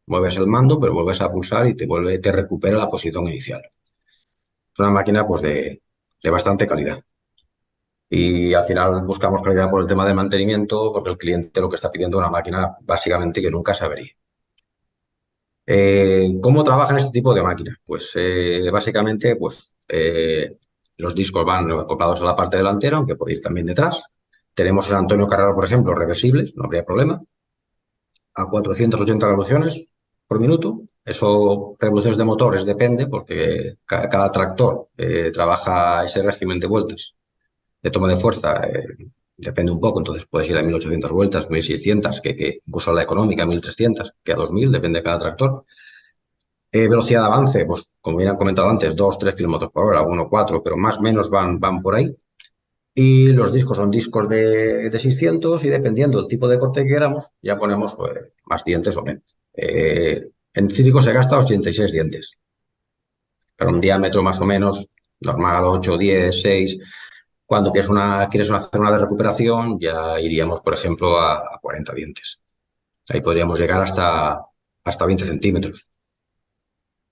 mueves el mando, pero vuelves a pulsar y te recupera la posición inicial. Es una máquina pues de bastante calidad. Y al final buscamos calidad por el tema del mantenimiento, porque el cliente lo que está pidiendo es una máquina básicamente que nunca se averíe. ¿Cómo trabajan este tipo de máquinas? Pues básicamente los discos van acoplados a la parte delantera, aunque podéis ir también detrás. Tenemos el Antonio Carrero, por ejemplo, reversibles, no habría problema, a 480 revoluciones por minuto. Eso, revoluciones de motores, depende, porque cada tractor trabaja ese régimen de vueltas de toma de fuerza, depende un poco, entonces puedes ir a 1800 vueltas, 1600, que incluso la económica 1300, que a 2000, depende de cada tractor. Velocidad de avance, pues como bien han comentado antes, 2-3 kilómetros por hora, 1-4, pero más o menos van por ahí. Y los discos son discos de 600 y dependiendo del tipo de corte que queramos, ya ponemos pues, más dientes o menos. En cítrico se gasta 86 dientes, pero un diámetro más o menos normal, 8, 10, 6. Cuando quieres hacer una de recuperación, ya iríamos, por ejemplo, a 40 dientes. Ahí podríamos llegar hasta 20 centímetros.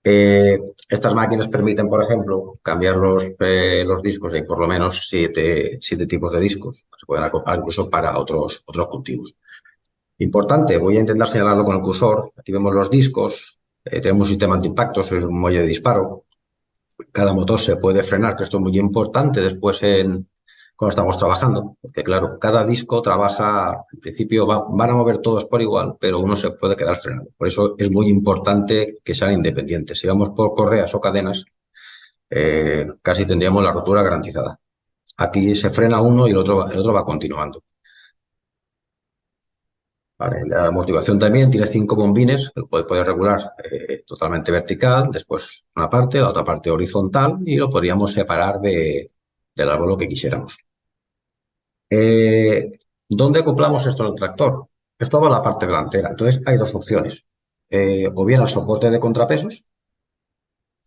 Estas máquinas permiten, por ejemplo, cambiar los discos en por lo menos 7 tipos de discos. Se pueden acoplar incluso para otros cultivos. Importante, voy a intentar señalarlo con el cursor. Aquí vemos los discos. Tenemos un sistema antiimpactos, es un muelle de disparo. Cada motor se puede frenar, que esto es muy importante después cuando estamos trabajando, porque claro, cada disco trabaja, en principio van a mover todos por igual, pero uno se puede quedar frenado. Por eso es muy importante que sean independientes. Si vamos por correas o cadenas, casi tendríamos la rotura garantizada. Aquí se frena uno y el otro va continuando. Vale, la amortiguación también tiene 5 bombines, que lo puedes regular totalmente vertical, después una parte, la otra parte horizontal, y lo podríamos separar del árbol lo que quisiéramos. ¿Dónde acoplamos esto en el tractor? Esto va a la parte delantera. Entonces hay dos opciones. O bien al soporte de contrapesos,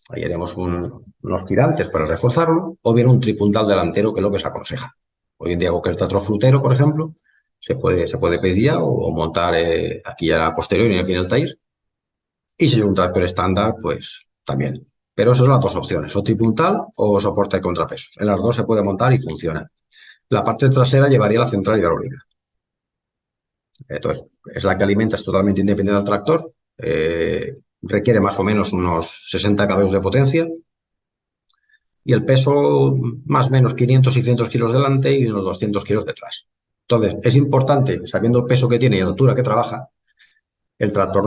ahí haremos unos tirantes para reforzarlo, o bien un tripuntal delantero, que es lo que se aconseja. Hoy en día cualquier tractor frutero, por ejemplo, se puede pedir ya o montar aquí ya la posterior y aquí en el taller. Y si es un tractor estándar, pues también. Pero esas son las dos opciones, o tripuntal o soporte de contrapesos. En las dos se puede montar y funciona. La parte trasera llevaría la central hidráulica. Entonces, es la que alimenta, es totalmente independiente del tractor. Requiere más o menos unos 60 caballos de potencia. Y el peso, más o menos 500 y 600 kilos delante y unos 200 kilos detrás. Entonces, es importante, sabiendo el peso que tiene y la altura que trabaja, el tractor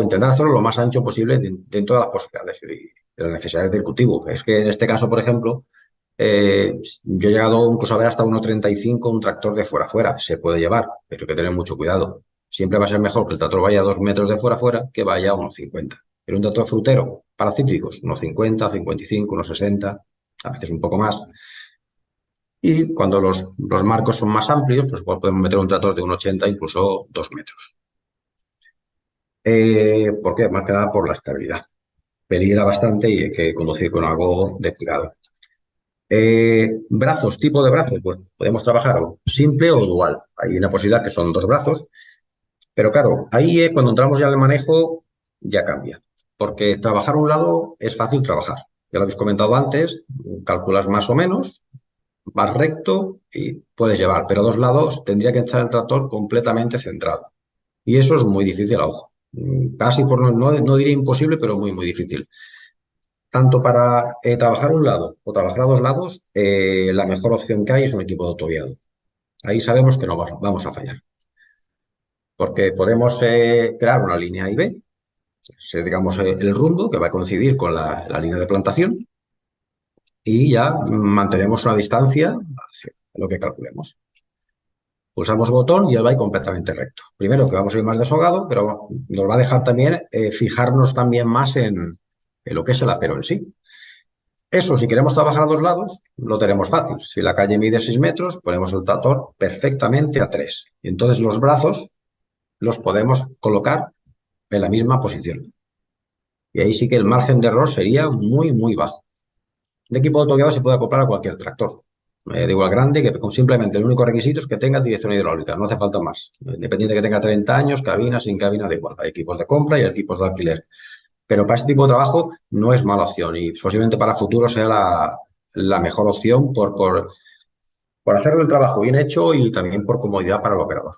intentar hacerlo lo más ancho posible dentro de las posibilidades y de las necesidades del cultivo. Es que en este caso, por ejemplo, yo he llegado incluso a ver hasta 1,35 un tractor de fuera a fuera. Se puede llevar, pero hay que tener mucho cuidado. Siempre va a ser mejor que el tractor vaya a 2 metros de fuera a fuera que vaya a 1,50. Pero un tractor frutero para cítricos, 1,50, 55, 1,60, a veces un poco más. Y cuando los marcos son más amplios, pues podemos meter un tractor de 1,80, incluso 2 metros. ¿Por qué? Más que nada por la estabilidad. Peligra bastante y hay que conducir con algo de cuidado. Brazos, tipo de brazos, pues podemos trabajar simple o dual. Hay una posibilidad que son 2 brazos, pero claro, ahí cuando entramos ya en el manejo ya cambia, porque trabajar a un lado es fácil trabajar. Ya lo habéis comentado antes, calculas más o menos, vas recto y puedes llevar, pero a 2 lados tendría que entrar el tractor completamente centrado. Y eso es muy difícil a ojo. Casi no diría imposible, pero muy, muy difícil. Tanto para trabajar a un lado o trabajar a 2 lados, la mejor opción que hay es un equipo de autoguiado. Ahí sabemos que no vamos a fallar. Porque podemos crear una línea A y B, digamos el rumbo que va a coincidir con la línea de plantación y ya mantenemos una distancia hacia lo que calculemos. Pulsamos botón y él va a ir completamente recto. Primero que vamos a ir más desahogado, pero nos va a dejar también fijarnos también más en lo que es el apero en sí. Eso, si queremos trabajar a dos lados, lo tenemos fácil. Si la calle mide 6 metros, ponemos el tractor perfectamente a 3. Y entonces los brazos los podemos colocar en la misma posición. Y ahí sí que el margen de error sería muy, muy bajo. De equipo autoguiado se puede acoplar a cualquier tractor. De igual grande, que con simplemente el único requisito es que tenga dirección hidráulica, no hace falta más. Independiente de que tenga 30 años, cabina, sin cabina, da igual. Hay equipos de compra y equipos de alquiler. Pero para este tipo de trabajo no es mala opción y posiblemente para futuro sea la mejor opción por hacer el trabajo bien hecho y también por comodidad para el operador.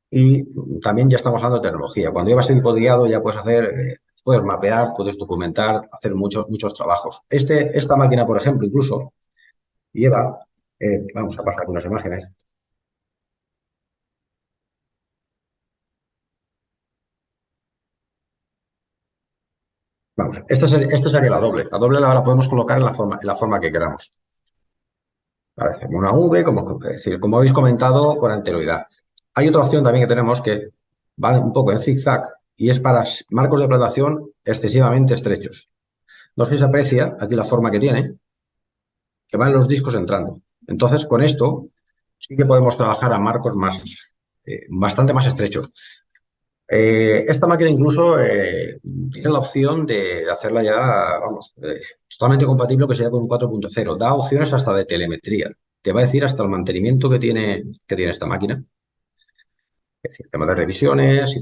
Y también ya estamos hablando de tecnología. Cuando llevas equipo de guiado ya puedes hacer, puedes mapear, puedes documentar, hacer muchos trabajos. Esta máquina, por ejemplo, incluso lleva, vamos a pasar unas imágenes. Vamos, esta sería la doble. La doble la podemos colocar en la forma que queramos. Vale, hacemos una V, es decir, como habéis comentado con anterioridad. Hay otra opción también que tenemos que va un poco en zigzag y es para marcos de plantación excesivamente estrechos. No sé si se aprecia aquí la forma que tiene, que van los discos entrando. Entonces, con esto sí que podemos trabajar a marcos bastante más estrechos. Esta máquina incluso tiene la opción de hacerla ya, vamos, totalmente compatible que sea con un 4.0. Da opciones hasta de telemetría. Te va a decir hasta el mantenimiento que tiene esta máquina. Es decir, tema de revisiones,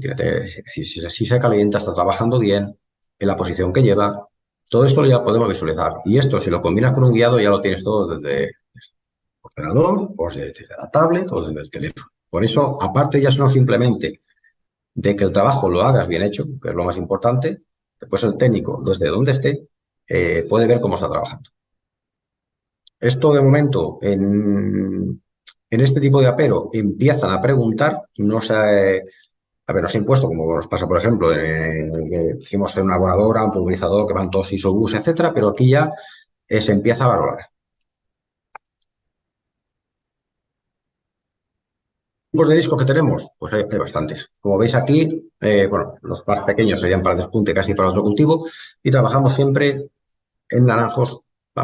si se calienta, está trabajando bien, en la posición que lleva. Todo esto ya podemos visualizar. Y esto, si lo combinas con un guiado, ya lo tienes todo desde el ordenador, o desde la tablet, o desde el teléfono. Por eso, aparte ya no simplemente de que el trabajo lo hagas bien hecho, que es lo más importante, después el técnico, desde donde esté, puede ver cómo está trabajando. Esto de momento, en este tipo de apero, empiezan a preguntar, no se ha impuesto, como nos pasa, por ejemplo, que hicimos en una abonadora, un pulverizador, que van todos isobús, etcétera, pero aquí ya se empieza a valorar. Tipos de discos que tenemos, pues hay bastantes. Como veis aquí, bueno, los más pequeños serían para despunte, casi para otro cultivo, y trabajamos siempre en naranjos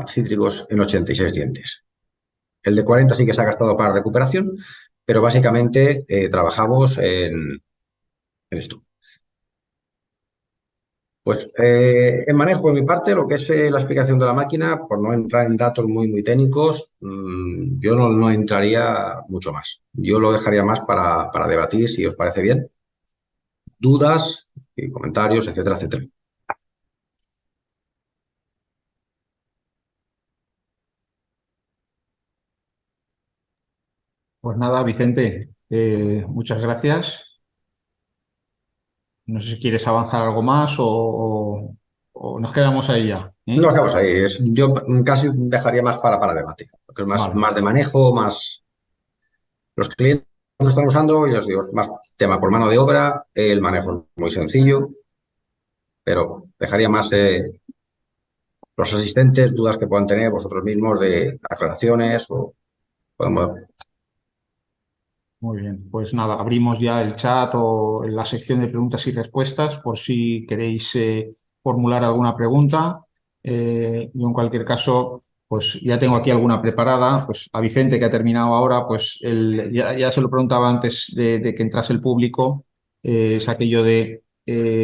cítricos en 86 dientes. El de 40 sí que se ha gastado para recuperación, pero básicamente trabajamos en esto. Pues en manejo de mi parte, lo que es la explicación de la máquina, por no entrar en datos muy técnicos, yo no entraría mucho más. Yo lo dejaría más para debatir, si os parece bien, dudas y comentarios, etcétera, etcétera. Pues nada, Vicente, muchas gracias. No sé si quieres avanzar algo más o nos quedamos ahí ya. No acabamos ahí. Yo casi dejaría más para debate, porque es Vale. más de manejo, más los clientes lo están usando, y os digo, más tema por mano de obra, el manejo es muy sencillo, pero dejaría más los asistentes, dudas que puedan tener vosotros mismos de aclaraciones o podemos. Muy bien, pues nada, abrimos ya el chat o la sección de preguntas y respuestas por si queréis formular alguna pregunta. Yo en cualquier caso, pues ya tengo aquí alguna preparada. Pues a Vicente, que ha terminado ahora, pues ya se lo preguntaba antes de que entrase el público, es aquello de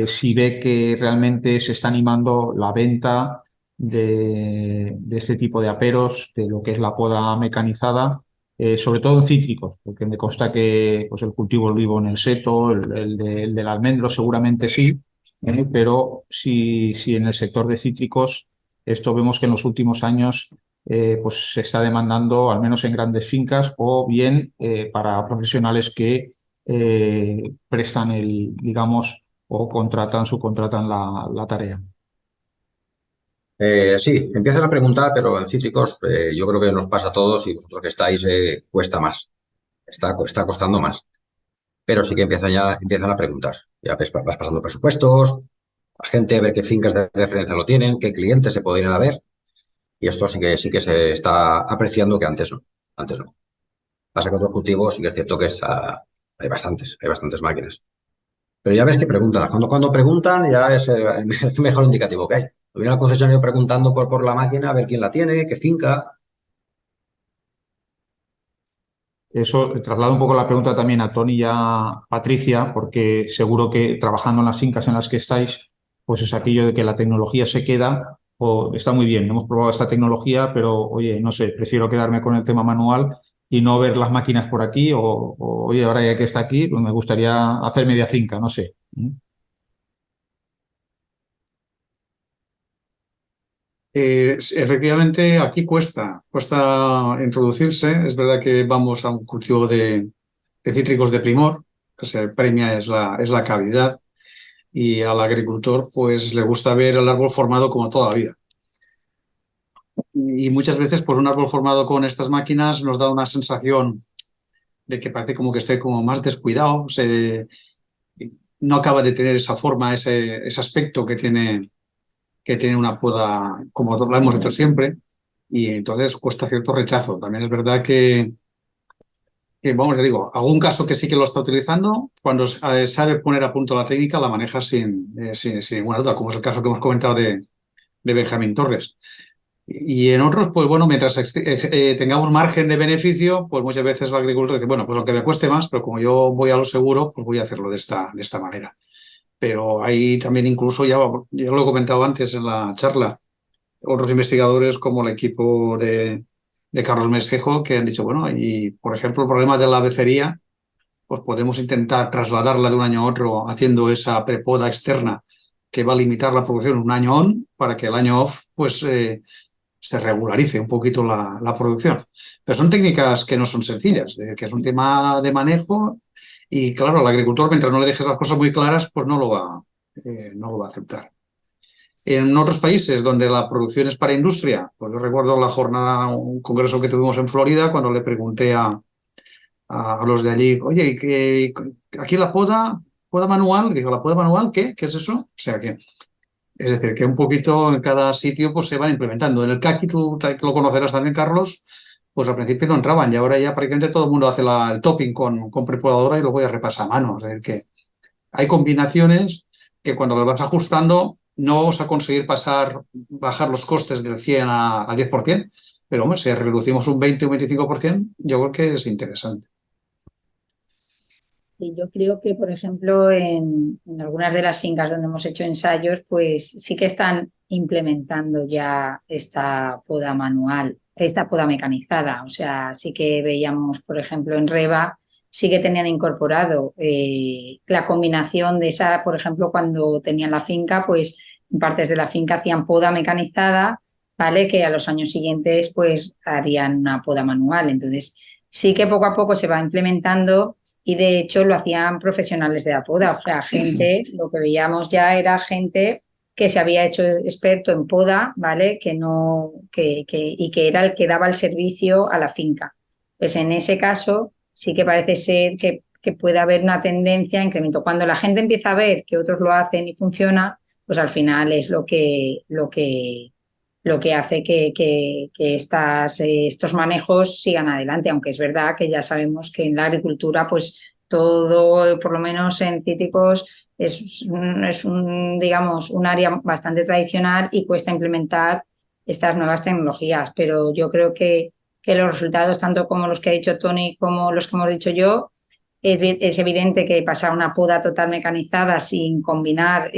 si ve que realmente se está animando la venta de este tipo de aperos, de lo que es la poda mecanizada, sobre todo en cítricos, porque me consta que pues, el cultivo lo vivo en el seto, el del almendro seguramente sí, pero si en el sector de cítricos esto vemos que en los últimos años pues se está demandando, al menos en grandes fincas, o bien para profesionales que prestan digamos, o subcontratan la tarea. Sí, empiezan a preguntar, pero en cítricos yo creo que nos pasa a todos y vosotros que estáis cuesta más, está costando más. Pero sí que empiezan a preguntar. Ya vas pasando presupuestos, la gente ve qué fincas de referencia lo tienen, qué clientes se pueden ir a ver, y esto sí que se está apreciando que antes no. Antes no. Pasa que otros cultivos sí que es cierto que hay bastantes máquinas. Pero ya ves que preguntan. Cuando preguntan ya es el mejor indicativo que hay. Viene al concesionario preguntando por la máquina, a ver quién la tiene, qué finca. Eso traslado un poco la pregunta también a Tony y a Patricia, porque seguro que trabajando en las fincas en las que estáis, pues es aquello de que la tecnología se queda, o está muy bien, hemos probado esta tecnología, pero oye, no sé, prefiero quedarme con el tema manual y no ver las máquinas por aquí, oye, ahora ya que está aquí, pues me gustaría hacer media finca, no sé. Efectivamente, aquí cuesta introducirse. Es verdad que vamos a un cultivo de cítricos de primor, que se premia es la calidad, y al agricultor pues le gusta ver el árbol formado como toda la vida. Y muchas veces por un árbol formado con estas máquinas nos da una sensación de que parece como que esté como más descuidado, no acaba de tener esa forma, ese aspecto que tiene una poda como lo hemos hecho siempre, y entonces cuesta cierto rechazo. También es verdad vamos, ya digo, algún caso que sí que lo está utilizando, cuando sabe poner a punto la técnica, la maneja sin ninguna duda, como es el caso que hemos comentado de Benjamín Torres. Y en otros, pues bueno, mientras tengamos margen de beneficio, pues muchas veces el agricultor dice, bueno, pues aunque me cueste más, pero como yo voy a lo seguro, pues voy a hacerlo de esta manera. Pero hay también incluso, ya lo he comentado antes en la charla, otros investigadores como el equipo de Carlos Mesquejo que han dicho, bueno, y por ejemplo el problema de la becería, pues podemos intentar trasladarla de un año a otro haciendo esa prepoda externa que va a limitar la producción un año on para que el año off pues se regularice un poquito la producción. Pero son técnicas que no son sencillas, que es un tema de manejo y claro, al agricultor mientras no le dejes las cosas muy claras pues no lo va a aceptar. En otros países donde la producción es para industria, pues yo recuerdo la jornada, un congreso que tuvimos en Florida, cuando le pregunté a los de allí, oye, aquí la poda manual, digo, ¿la poda manual qué? ¿Qué es eso? O sea que, es decir, que un poquito en cada sitio pues se van implementando. En el caqui, tú lo conocerás también, Carlos, pues al principio no entraban y ahora ya prácticamente todo el mundo hace el topping con prepodadora y luego ya repasa a mano. Es decir, que hay combinaciones que cuando las vas ajustando no vamos a conseguir bajar los costes del 100 al 10%, pero hombre, si reducimos un 20 o un 25%, yo creo que es interesante. Y yo creo que, por ejemplo, en algunas de las fincas donde hemos hecho ensayos, pues sí que están implementando ya esta poda manual, esta poda mecanizada. O sea, sí que veíamos, por ejemplo, en Reba, sí que tenían incorporado la combinación de esa, por ejemplo, cuando tenían la finca, pues en partes de la finca hacían poda mecanizada, ¿vale? Que a los años siguientes, pues harían una poda manual. Entonces, sí que poco a poco se va implementando y de hecho lo hacían profesionales de la poda, o sea, gente, lo que veíamos ya era gente que se había hecho experto en poda, ¿vale? Que no, y que era el que daba el servicio a la finca. Pues en ese caso sí que parece ser que puede haber una tendencia a incremento. Cuando la gente empieza a ver que otros lo hacen y funciona, pues al final es lo que hace que estos manejos sigan adelante, aunque es verdad que ya sabemos que en la agricultura, pues todo, por lo menos en cítricos, digamos, un área bastante tradicional y cuesta implementar estas nuevas tecnologías, pero yo creo que los resultados, tanto como los que ha dicho Tony como los que hemos dicho yo, es evidente que pasar una poda total mecanizada sin combinar,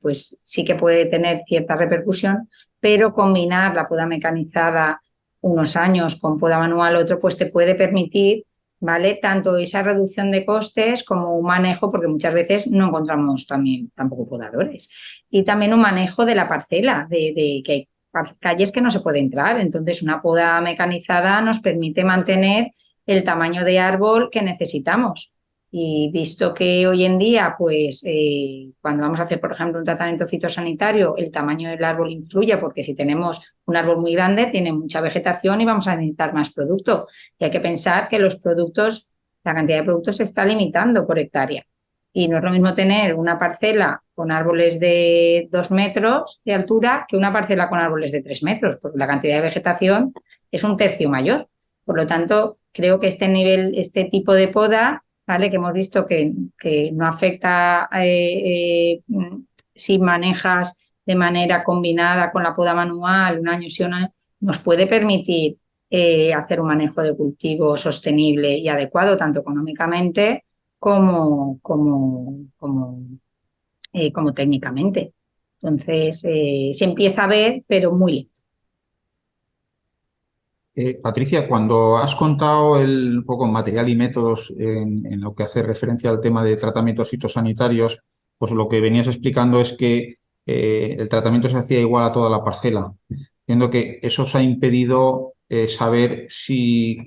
pues sí que puede tener cierta repercusión, pero combinar la poda mecanizada unos años con poda manual otro, pues te puede permitir, ¿vale? Tanto esa reducción de costes como un manejo, porque muchas veces no encontramos también tampoco podadores, y también un manejo de la parcela, de que hay calles que no se puede entrar, entonces una poda mecanizada nos permite mantener el tamaño de árbol que necesitamos. Y visto que hoy en día, pues cuando vamos a hacer, por ejemplo, un tratamiento fitosanitario, el tamaño del árbol influye porque si tenemos un árbol muy grande, tiene mucha vegetación y vamos a necesitar más producto. Y hay que pensar que los productos, la cantidad de productos se está limitando por hectárea. Y no es lo mismo tener una parcela con árboles de 2 metros de altura que una parcela con árboles de 3 metros, porque la cantidad de vegetación es un tercio mayor. Por lo tanto, creo que este nivel, este tipo de poda, ¿vale? Que hemos visto que no afecta si manejas de manera combinada con la poda manual, un año sí, un año, nos puede permitir hacer un manejo de cultivo sostenible y adecuado, tanto económicamente como técnicamente. Entonces, se empieza a ver, pero muy lento. Patricia, cuando has contado un poco material y métodos en lo que hace referencia al tema de tratamientos fitosanitarios, pues lo que venías explicando es que el tratamiento se hacía igual a toda la parcela. Entiendo que eso os ha impedido saber si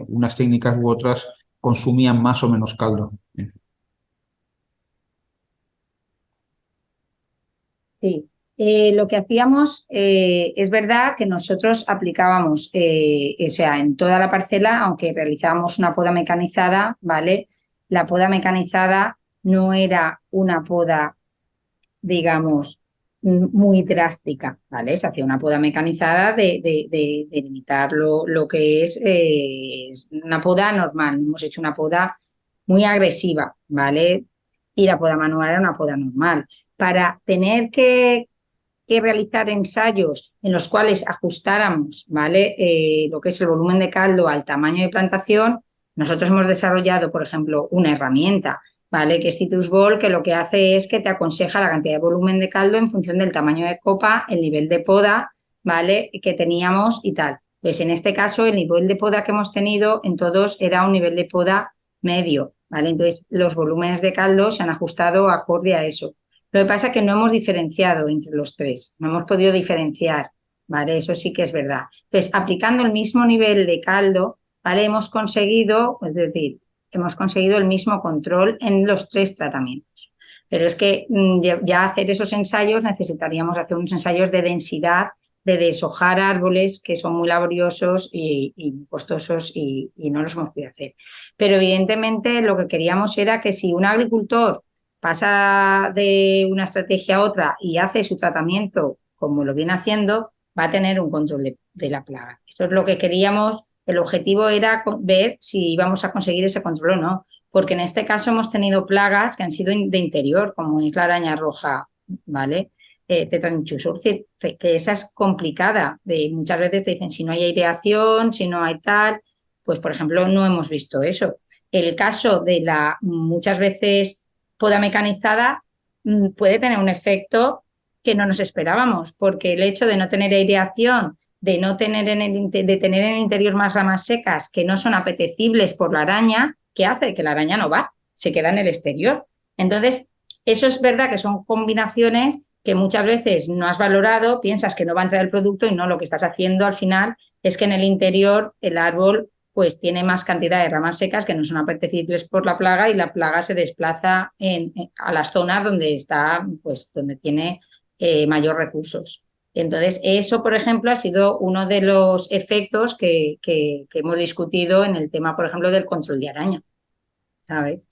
unas técnicas u otras consumían más o menos caldo. Sí, lo que hacíamos, es verdad que nosotros aplicábamos, o sea, en toda la parcela, aunque realizábamos una poda mecanizada, ¿vale? La poda mecanizada no era una poda, digamos, muy drástica, ¿vale? Se hacía una poda mecanizada de limitar lo que es una poda normal. No hemos hecho una poda muy agresiva, ¿vale? Y la poda manual era una poda normal. Para tener que realizar ensayos en los cuales ajustáramos, ¿vale? Lo que es el volumen de caldo al tamaño de plantación, nosotros hemos desarrollado, por ejemplo, una herramienta, ¿vale? Que es Citrus Ball, que lo que hace es que te aconseja la cantidad de volumen de caldo en función del tamaño de copa, el nivel de poda, ¿vale? Que teníamos y tal. Pues en este caso, el nivel de poda que hemos tenido en todos era un nivel de poda medio, ¿vale? Entonces, los volúmenes de caldo se han ajustado acorde a eso. Lo que pasa es que no hemos diferenciado entre los tres, no hemos podido diferenciar, ¿vale? Eso sí que es verdad. Entonces, aplicando el mismo nivel de caldo, ¿vale? Hemos conseguido, es decir, hemos conseguido el mismo control en los tres tratamientos. Pero es que ya hacer esos ensayos necesitaríamos hacer unos ensayos de densidad, de deshojar árboles que son muy laboriosos y costosos y no los hemos podido hacer. Pero evidentemente lo que queríamos era que si un agricultor pasa de una estrategia a otra y hace su tratamiento como lo viene haciendo, va a tener un control de la plaga. Eso es lo que queríamos. El objetivo era ver si íbamos a conseguir ese control o no, porque en este caso hemos tenido plagas que han sido de interior, como es la araña roja, ¿vale? Tetranychus, que esa es complicada. Muchas veces te dicen si no hay aireación, si no hay tal, pues por ejemplo no hemos visto eso. El caso de muchas veces poda mecanizada puede tener un efecto que no nos esperábamos, porque el hecho de no tener aireación, de no tener de tener en el interior más ramas secas que no son apetecibles por la araña, ¿qué hace? Que la araña no va, se queda en el exterior. Entonces, eso es verdad que son combinaciones que muchas veces no has valorado, piensas que no va a entrar el producto y no, lo que estás haciendo al final es que en el interior el árbol pues tiene más cantidad de ramas secas que no son apetecibles por la plaga y la plaga se desplaza a las zonas donde está, pues donde tiene mayor recursos. Entonces, eso, por ejemplo, ha sido uno de los efectos que hemos discutido en el tema, por ejemplo, del control de araña, ¿sabes?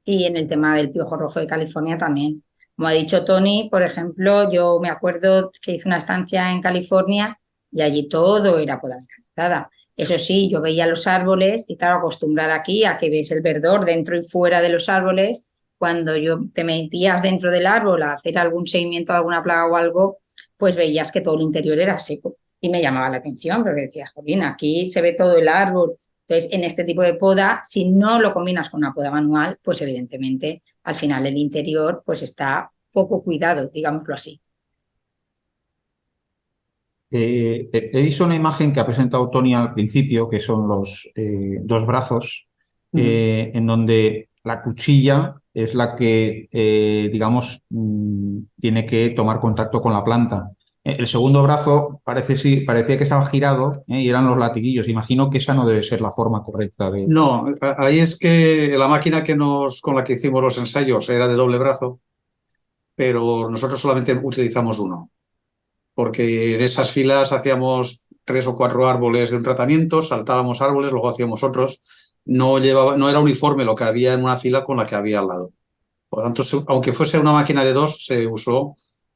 Y en el tema del piojo rojo de California también. Como ha dicho Tony, por ejemplo, yo me acuerdo que hice una estancia en California y allí todo era poda mecanizada. Eso sí, yo veía los árboles y claro, acostumbrada aquí a que ves el verdor dentro y fuera de los árboles, cuando yo te metías dentro del árbol a hacer algún seguimiento de alguna plaga o algo, pues veías que todo el interior era seco y me llamaba la atención porque decía, jolín, aquí se ve todo el árbol. Entonces, en este tipo de poda, si no lo combinas con una poda manual, pues evidentemente al final el interior pues está poco cuidado, digámoslo así. He visto una imagen que ha presentado Tony al principio, que son los dos brazos, en donde la cuchilla es la que, digamos, tiene que tomar contacto con la planta. El segundo brazo parecía que estaba girado, y eran los latiguillos. Imagino que esa no debe ser la forma correcta de... No, ahí es que la máquina con la que hicimos los ensayos era de doble brazo, pero nosotros solamente utilizamos uno, porque en esas filas hacíamos 3 o 4 árboles de un tratamiento, saltábamos árboles, luego hacíamos otros. No era uniforme lo que había en una fila con la que había al lado. Por lo tanto, aunque fuese una máquina de dos, se usó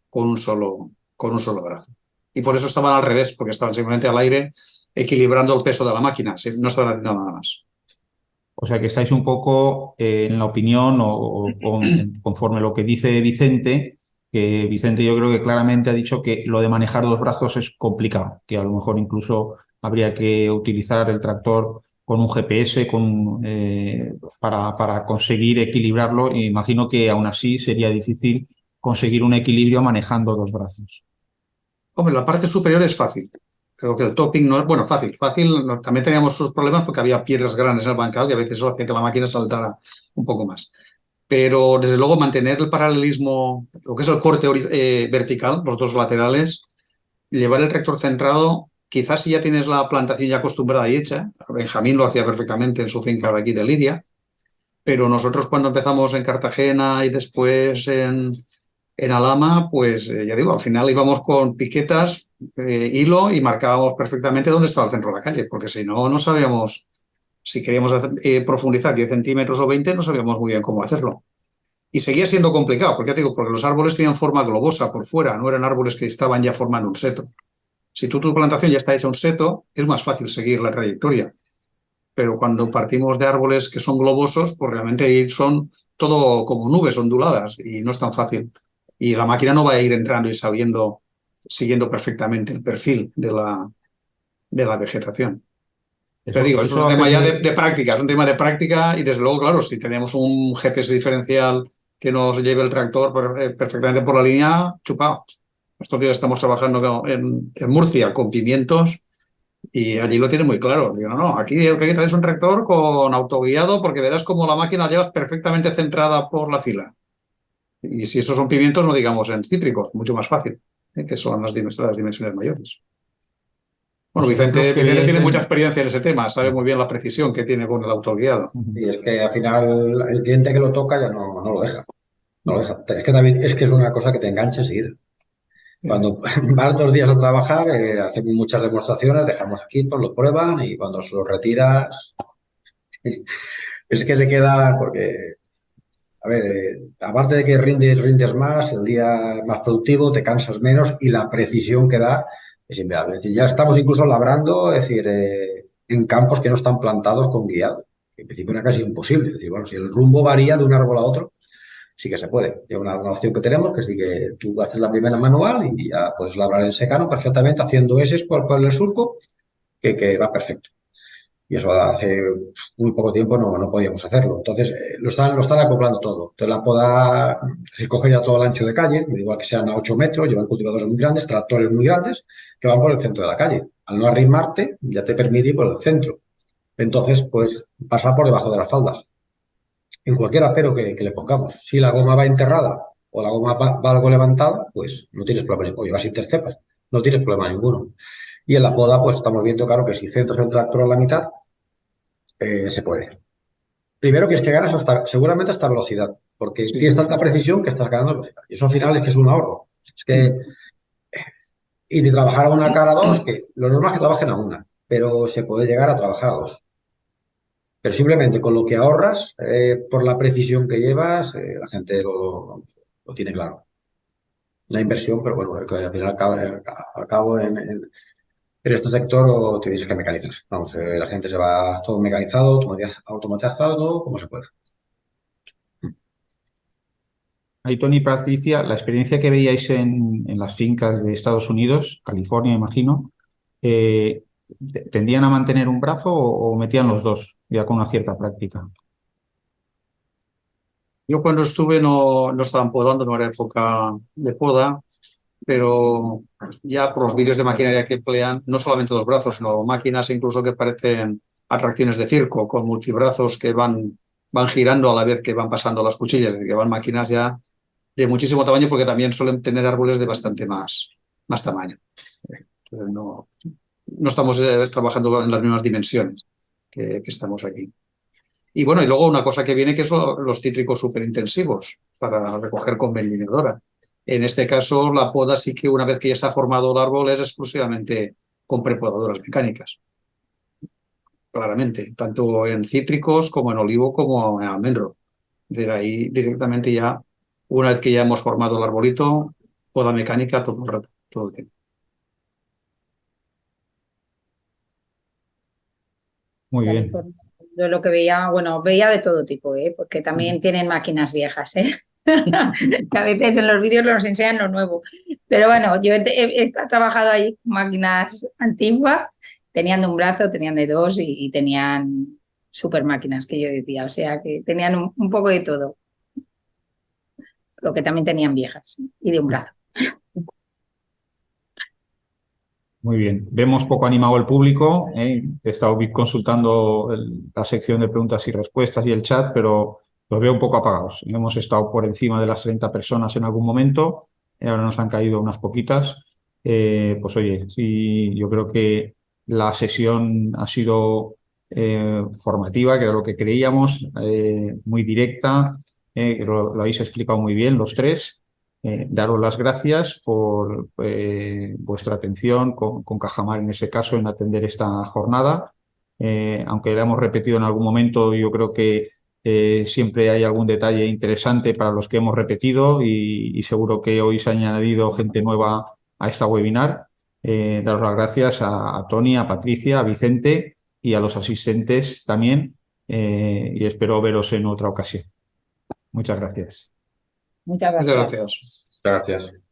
con un solo brazo. Y por eso estaban al revés, porque estaban simplemente al aire equilibrando el peso de la máquina, no estaban haciendo nada más. O sea que estáis un poco en la opinión conforme lo que dice Vicente, que Vicente yo creo que claramente ha dicho que lo de manejar dos brazos es complicado, que a lo mejor incluso habría que utilizar el tractor con un GPS para conseguir equilibrarlo. E imagino que aún así sería difícil conseguir un equilibrio manejando dos brazos. Hombre, la parte superior es fácil. Creo que el topping no es, bueno, fácil. También teníamos sus problemas porque había piedras grandes en el bancal y a veces eso hacía que la máquina saltara un poco más. Pero desde luego mantener el paralelismo, lo que es el corte vertical, los dos laterales, llevar el tractor centrado, quizás si ya tienes la plantación ya acostumbrada y hecha, Benjamín lo hacía perfectamente en su finca de aquí de Lidia, pero nosotros cuando empezamos en Cartagena y después en Alhama, pues ya digo, al final íbamos con piquetas, hilo y marcábamos perfectamente dónde estaba el centro de la calle, porque si no, no sabíamos, si queríamos profundizar 10 centímetros o 20, no sabíamos muy bien cómo hacerlo. Y seguía siendo complicado, porque ya te digo, porque los árboles tenían forma globosa por fuera, no eran árboles que estaban ya formando un seto. Si tu plantación ya está hecha un seto, es más fácil seguir la trayectoria. Pero cuando partimos de árboles que son globosos, pues realmente ahí son todo como nubes onduladas y no es tan fácil. Y la máquina no va a ir entrando y saliendo siguiendo perfectamente el perfil de la vegetación. Pero digo, eso es Eso un hace tema ya que de práctica, es un tema de práctica y desde luego, claro, si tenemos un GPS diferencial que nos lleve el tractor perfectamente por la línea, chupado. Estos días estamos trabajando en Murcia con pimientos y allí lo tiene muy claro. Digo, no, aquí el que hay que traer es un tractor con autoguiado porque verás cómo la máquina la llevas perfectamente centrada por la fila. Y si esos son pimientos, no digamos en cítricos, mucho más fácil, que son las dimensiones mayores. Bueno, los ejemplos que Vicente veíais tiene mucha en... experiencia en ese tema, sabe muy bien la precisión que tiene con el autoguiado. Y es que al final el cliente que lo toca ya no lo deja. No lo deja. Es que también es que es una cosa que te engancha seguir. Cuando vas 2 días a trabajar, hacemos muchas demostraciones, dejamos equipos, lo prueban y cuando se los retiras, es que se queda, porque, a ver, aparte de que rindes más, el día más productivo, te cansas menos y la precisión que da es inviable. Es decir, ya estamos incluso labrando, es decir, en campos que no están plantados con guiado. En principio era casi imposible. Es decir, bueno, si el rumbo varía de un árbol a otro, sí que se puede. Es una opción que tenemos, que sí que tú haces la primera manual y ya puedes labrar en secano perfectamente haciendo S por el surco, que va perfecto. Y eso hace muy poco tiempo no podíamos hacerlo. Entonces, lo están acoplando todo. Entonces, la poda se coge ya todo el ancho de calle, igual que sean a 8 metros, llevan cultivadores muy grandes, tractores muy grandes, que van por el centro de la calle. Al no arrimarte, ya te permite ir por el centro. Entonces, pues, pasar por debajo de las faldas en cualquier apero que le pongamos. Si la goma va enterrada o la goma va algo levantada, pues no tienes problema. O llevas intercepas, no tienes problema ninguno. Y en la poda, pues estamos viendo, claro, que si centras el tractor a la mitad, se puede. Primero que es que ganas seguramente hasta velocidad, porque Sí. tienes tanta precisión que estás ganando velocidad. Y eso al final es que es un ahorro. Es que, y de trabajar a una cara a dos, que lo normal es que trabajen a una, pero se puede llegar a trabajar a dos. Pero simplemente con lo que ahorras, por la precisión que llevas, la gente lo tiene claro. Una inversión, pero bueno, que al final al cabo en este sector te tienes que mecanizar. Vamos, la gente se va todo mecanizado, automatizado, como se puede. Ahí, Tony y Patricia, la experiencia que veíais en las fincas de Estados Unidos, California, imagino, eh, ¿tendían a mantener un brazo o metían los dos, ya con una cierta práctica? Yo cuando estuve no estaban podando, no era época de poda, pero ya por los vídeos de maquinaria que emplean, no solamente los brazos, sino máquinas incluso que parecen atracciones de circo, con multibrazos que van girando a la vez que van pasando las cuchillas, que van máquinas ya de muchísimo tamaño porque también suelen tener árboles de bastante más tamaño. Entonces no estamos trabajando en las mismas dimensiones que estamos aquí. Y bueno, y luego una cosa que viene que es los cítricos superintensivos para recoger con vendimedora. En este caso, la poda sí que una vez que ya se ha formado el árbol es exclusivamente con prepodadoras mecánicas, claramente, tanto en cítricos como en olivo como en almendro. De ahí directamente ya, una vez que ya hemos formado el arbolito, poda mecánica todo el rato, todo el tiempo. Muy bien. California. Yo lo que veía, bueno, veía de todo tipo, ¿eh? Porque también tienen máquinas viejas, ¿eh? Que a veces en los vídeos nos enseñan lo nuevo. Pero bueno, yo he trabajado ahí con máquinas antiguas, tenían de un brazo, tenían de dos y tenían super máquinas que yo decía, o sea que tenían un poco de todo, lo que también tenían viejas y de un brazo. Muy bien. Vemos poco animado el público. He estado consultando la sección de preguntas y respuestas y el chat, pero los veo un poco apagados. Hemos estado por encima de las 30 personas en algún momento y ahora nos han caído unas poquitas. Pues oye, sí, yo creo que la sesión ha sido formativa, que era lo que creíamos, muy directa, que lo habéis explicado muy bien los tres. Daros las gracias por vuestra atención con Cajamar en ese caso en atender esta jornada. Aunque la hemos repetido en algún momento, yo creo que siempre hay algún detalle interesante para los que hemos repetido y seguro que hoy se ha añadido gente nueva a esta webinar. Daros las gracias a Tony, a Patricia, a Vicente y a los asistentes también y espero veros en otra ocasión. Muchas gracias. Muchas Muchas gracias. gracias. Gracias.